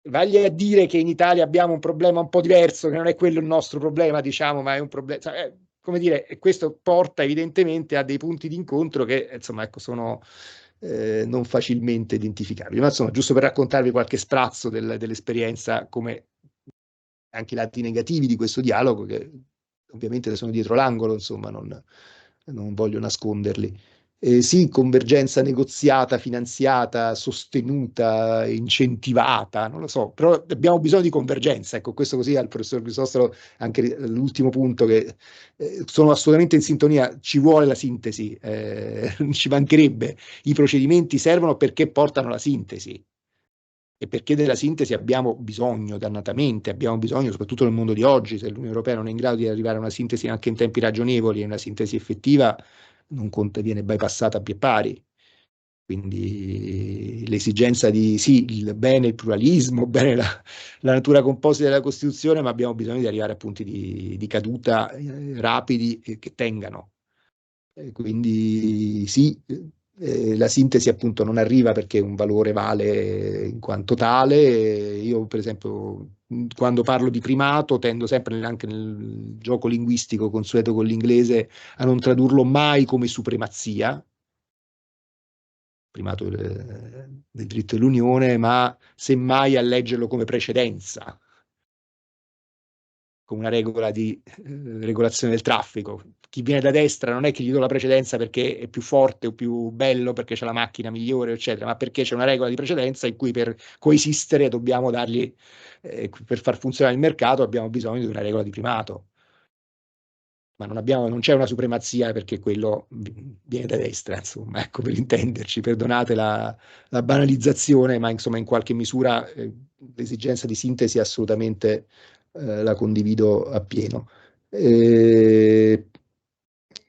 Speaker 5: Vagli a dire che in Italia abbiamo un problema un po' diverso, che non è quello il nostro problema, diciamo, ma è un problema, come dire, e questo porta evidentemente a dei punti di incontro che, insomma, ecco, sono non facilmente identificabili. Ma insomma, giusto per raccontarvi qualche sprazzo dell'esperienza, come anche i lati negativi di questo dialogo, che ovviamente sono dietro l'angolo, insomma, non voglio nasconderli. Sì, convergenza negoziata, finanziata, sostenuta, incentivata, non lo so, però abbiamo bisogno di convergenza. Ecco, questo così al professor Crisostolo, anche l'ultimo punto, che sono assolutamente in sintonia, ci vuole la sintesi, ci mancherebbe. I procedimenti servono perché portano alla sintesi, e perché della sintesi abbiamo bisogno dannatamente, abbiamo bisogno soprattutto nel mondo di oggi. Se l'Unione Europea non è in grado di arrivare a una sintesi anche in tempi ragionevoli e una sintesi effettiva, non conta, viene bypassata a pie pari. Quindi l'esigenza di sì, il bene, il pluralismo, bene la natura composita della Costituzione, ma abbiamo bisogno di arrivare a punti di caduta rapidi e che tengano. Quindi sì, la sintesi appunto non arriva perché un valore vale in quanto tale. Io per esempio quando parlo di primato tendo sempre anche nel gioco linguistico consueto con l'inglese a non tradurlo mai come supremazia, primato del diritto dell'Unione, ma semmai a leggerlo come precedenza, come una regola di regolazione del traffico. Chi viene da destra non è che gli do la precedenza perché è più forte o più bello, perché c'è la macchina migliore, eccetera, ma perché c'è una regola di precedenza in cui per coesistere dobbiamo dargli, per far funzionare il mercato abbiamo bisogno di una regola di primato. Ma non c'è una supremazia perché quello viene da destra, insomma, ecco, per intenderci, perdonate la banalizzazione, ma insomma in qualche misura l'esigenza di sintesi assolutamente la condivido appieno.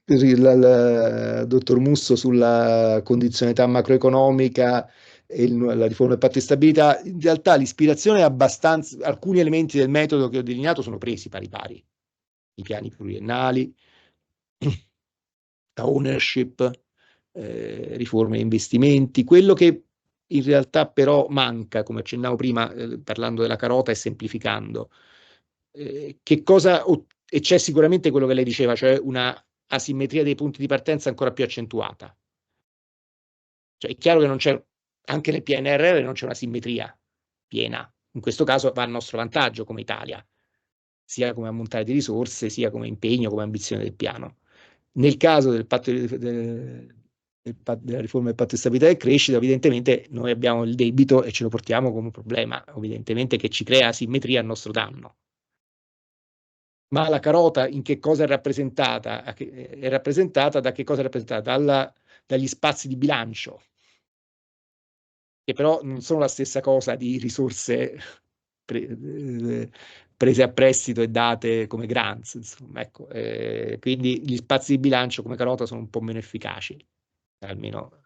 Speaker 5: Il dottor Musso sulla condizionalità macroeconomica e la riforma del patto di stabilità, in realtà l'ispirazione è abbastanza, alcuni elementi del metodo che ho delineato sono presi pari pari, i piani pluriennali, la ownership, riforme e investimenti. Quello che in realtà però manca, come accennavo prima, parlando della carota e semplificando, e c'è sicuramente quello che lei diceva, cioè una asimmetria dei punti di partenza ancora più accentuata. Cioè è chiaro che non c'è, anche nel PNRR non c'è una simmetria piena. In questo caso va a nostro vantaggio come Italia, sia come ammontare di risorse, sia come impegno, come ambizione del piano. Nel caso della riforma del patto di stabilità e crescita, evidentemente noi abbiamo il debito e ce lo portiamo come un problema, evidentemente che ci crea asimmetria a nostro danno. Ma la carota in che cosa è rappresentata? È rappresentata da che cosa è rappresentata? Dagli spazi di bilancio, che però non sono la stessa cosa di risorse prese a prestito e date come grants, insomma, ecco, quindi gli spazi di bilancio come carota sono un po' meno efficaci, almeno,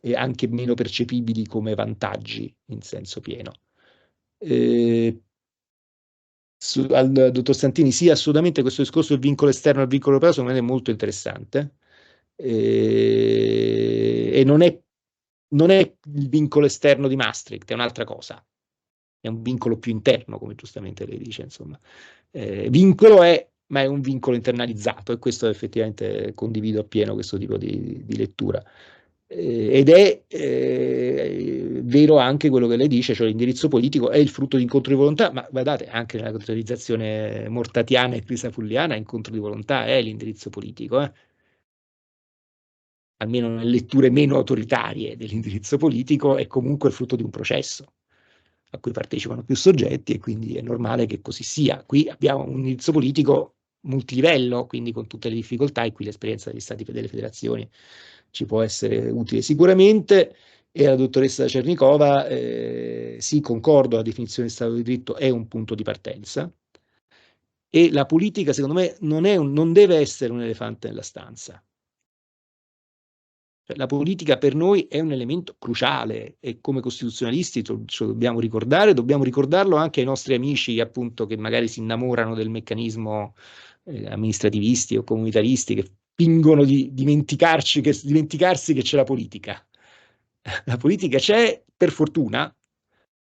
Speaker 5: e anche meno percepibili come vantaggi in senso pieno. Al dottor Santini, sì, assolutamente questo discorso del vincolo esterno al vincolo europeo secondo me è molto interessante, e non è il vincolo esterno di Maastricht, è un'altra cosa, è un vincolo più interno, come giustamente lei dice, insomma. Vincolo ma è un vincolo internalizzato, e questo effettivamente condivido appieno questo tipo di lettura. Ed è vero anche quello che lei dice, cioè l'indirizzo politico è il frutto di incontro di volontà, ma guardate, anche nella contrarizzazione mortatiana e crisafulliana, incontro di volontà è l'indirizzo politico, almeno nelle letture meno autoritarie dell'indirizzo politico, è comunque il frutto di un processo a cui partecipano più soggetti, e quindi è normale che così sia. Qui abbiamo un indirizzo politico multilivello, quindi con tutte le difficoltà, e qui l'esperienza degli stati e delle federazioni ci può essere utile sicuramente. E la dottoressa Cernicova, sì, concordo, la definizione di Stato di diritto è un punto di partenza, e la politica secondo me non deve essere un elefante nella stanza. La politica per noi è un elemento cruciale, e come costituzionalisti ce lo dobbiamo ricordarlo anche ai nostri amici, appunto, che magari si innamorano del meccanismo amministrativisti o comunitaristi, che fingono di dimenticarsi che c'è la politica. La politica c'è, per fortuna,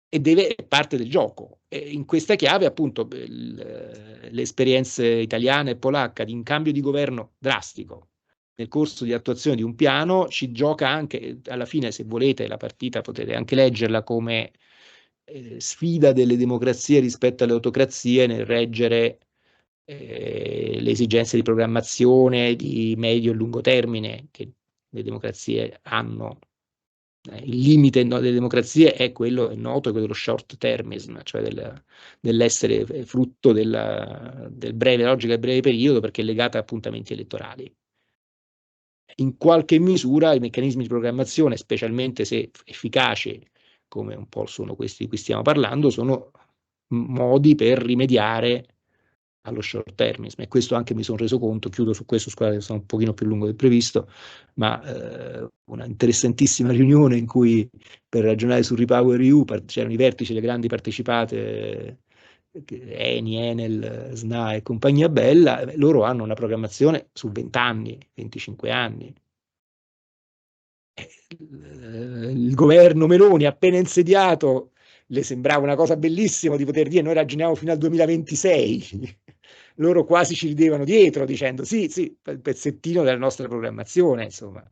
Speaker 5: e è parte del gioco. E in questa chiave, appunto, le esperienze italiane e polacca di un cambio di governo drastico nel corso di attuazione di un piano ci gioca anche, alla fine, se volete, la partita potete anche leggerla come sfida delle democrazie rispetto alle autocrazie nel reggere le esigenze di programmazione di medio e lungo termine che le democrazie hanno. Il limite delle democrazie è quello, è noto, è quello dello short termism, cioè dell'essere frutto della logica del breve periodo, perché è legata a appuntamenti elettorali. In qualche misura i meccanismi di programmazione, specialmente se efficaci, come un po' sono questi di cui stiamo parlando, sono modi per rimediare allo short termism, e questo anche mi sono reso conto. Chiudo su questo, scusate, sono un pochino più lungo del previsto, ma una interessantissima riunione in cui per ragionare sul Repower EU c'erano i vertici delle grandi partecipate, Eni, Enel, SNA e compagnia bella. Loro hanno una programmazione su 20 anni, 25 anni. Il governo Meloni appena insediato le sembrava una cosa bellissima di poter dire noi ragioniamo fino al 2026. Loro quasi ci ridevano dietro dicendo sì, il pezzettino della nostra programmazione, insomma.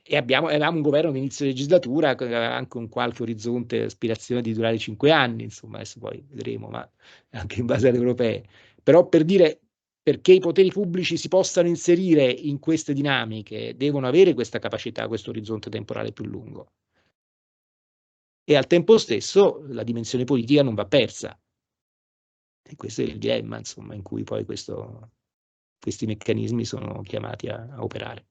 Speaker 5: E avevamo un governo di inizio legislatura anche un qualche orizzonte, aspirazione di durare 5 anni, insomma, adesso poi vedremo, ma anche in base alle europee. Però per dire, perché i poteri pubblici si possano inserire in queste dinamiche, devono avere questa capacità, questo orizzonte temporale più lungo. E al tempo stesso la dimensione politica non va persa. E questo è il dilemma, insomma, in cui poi questi meccanismi sono chiamati a operare.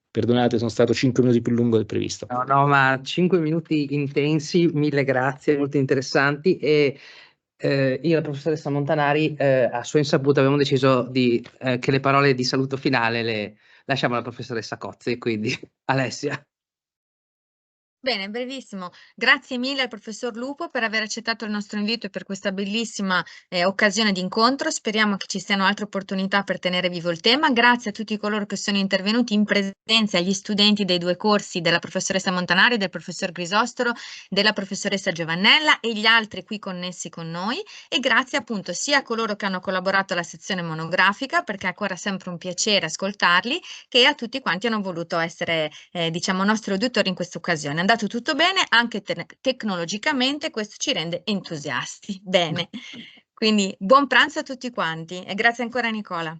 Speaker 5: Perdonate, sono stato 5 minuti più lungo del previsto.
Speaker 1: No, ma 5 minuti intensi, mille grazie, molto interessanti. E io e la professoressa Montanari a sua insaputa abbiamo deciso che le parole di saluto finale le lasciamo alla professoressa Cozzi, quindi Alessia.
Speaker 4: Bene, brevissimo. Grazie mille al professor Lupo per aver accettato il nostro invito e per questa bellissima occasione di incontro. Speriamo che ci siano altre opportunità per tenere vivo il tema. Grazie a tutti coloro che sono intervenuti in presenza, agli studenti dei 2 corsi della professoressa Montanari, del professor Grisostolo, della professoressa Giovannella e gli altri qui connessi con noi. E grazie appunto sia a coloro che hanno collaborato alla sezione monografica, perché è ancora sempre un piacere ascoltarli, che a tutti quanti hanno voluto essere diciamo nostri udditori in questa occasione. È andato tutto bene, anche tecnologicamente, questo ci rende entusiasti. Bene, quindi buon pranzo a tutti quanti e grazie ancora Nicola.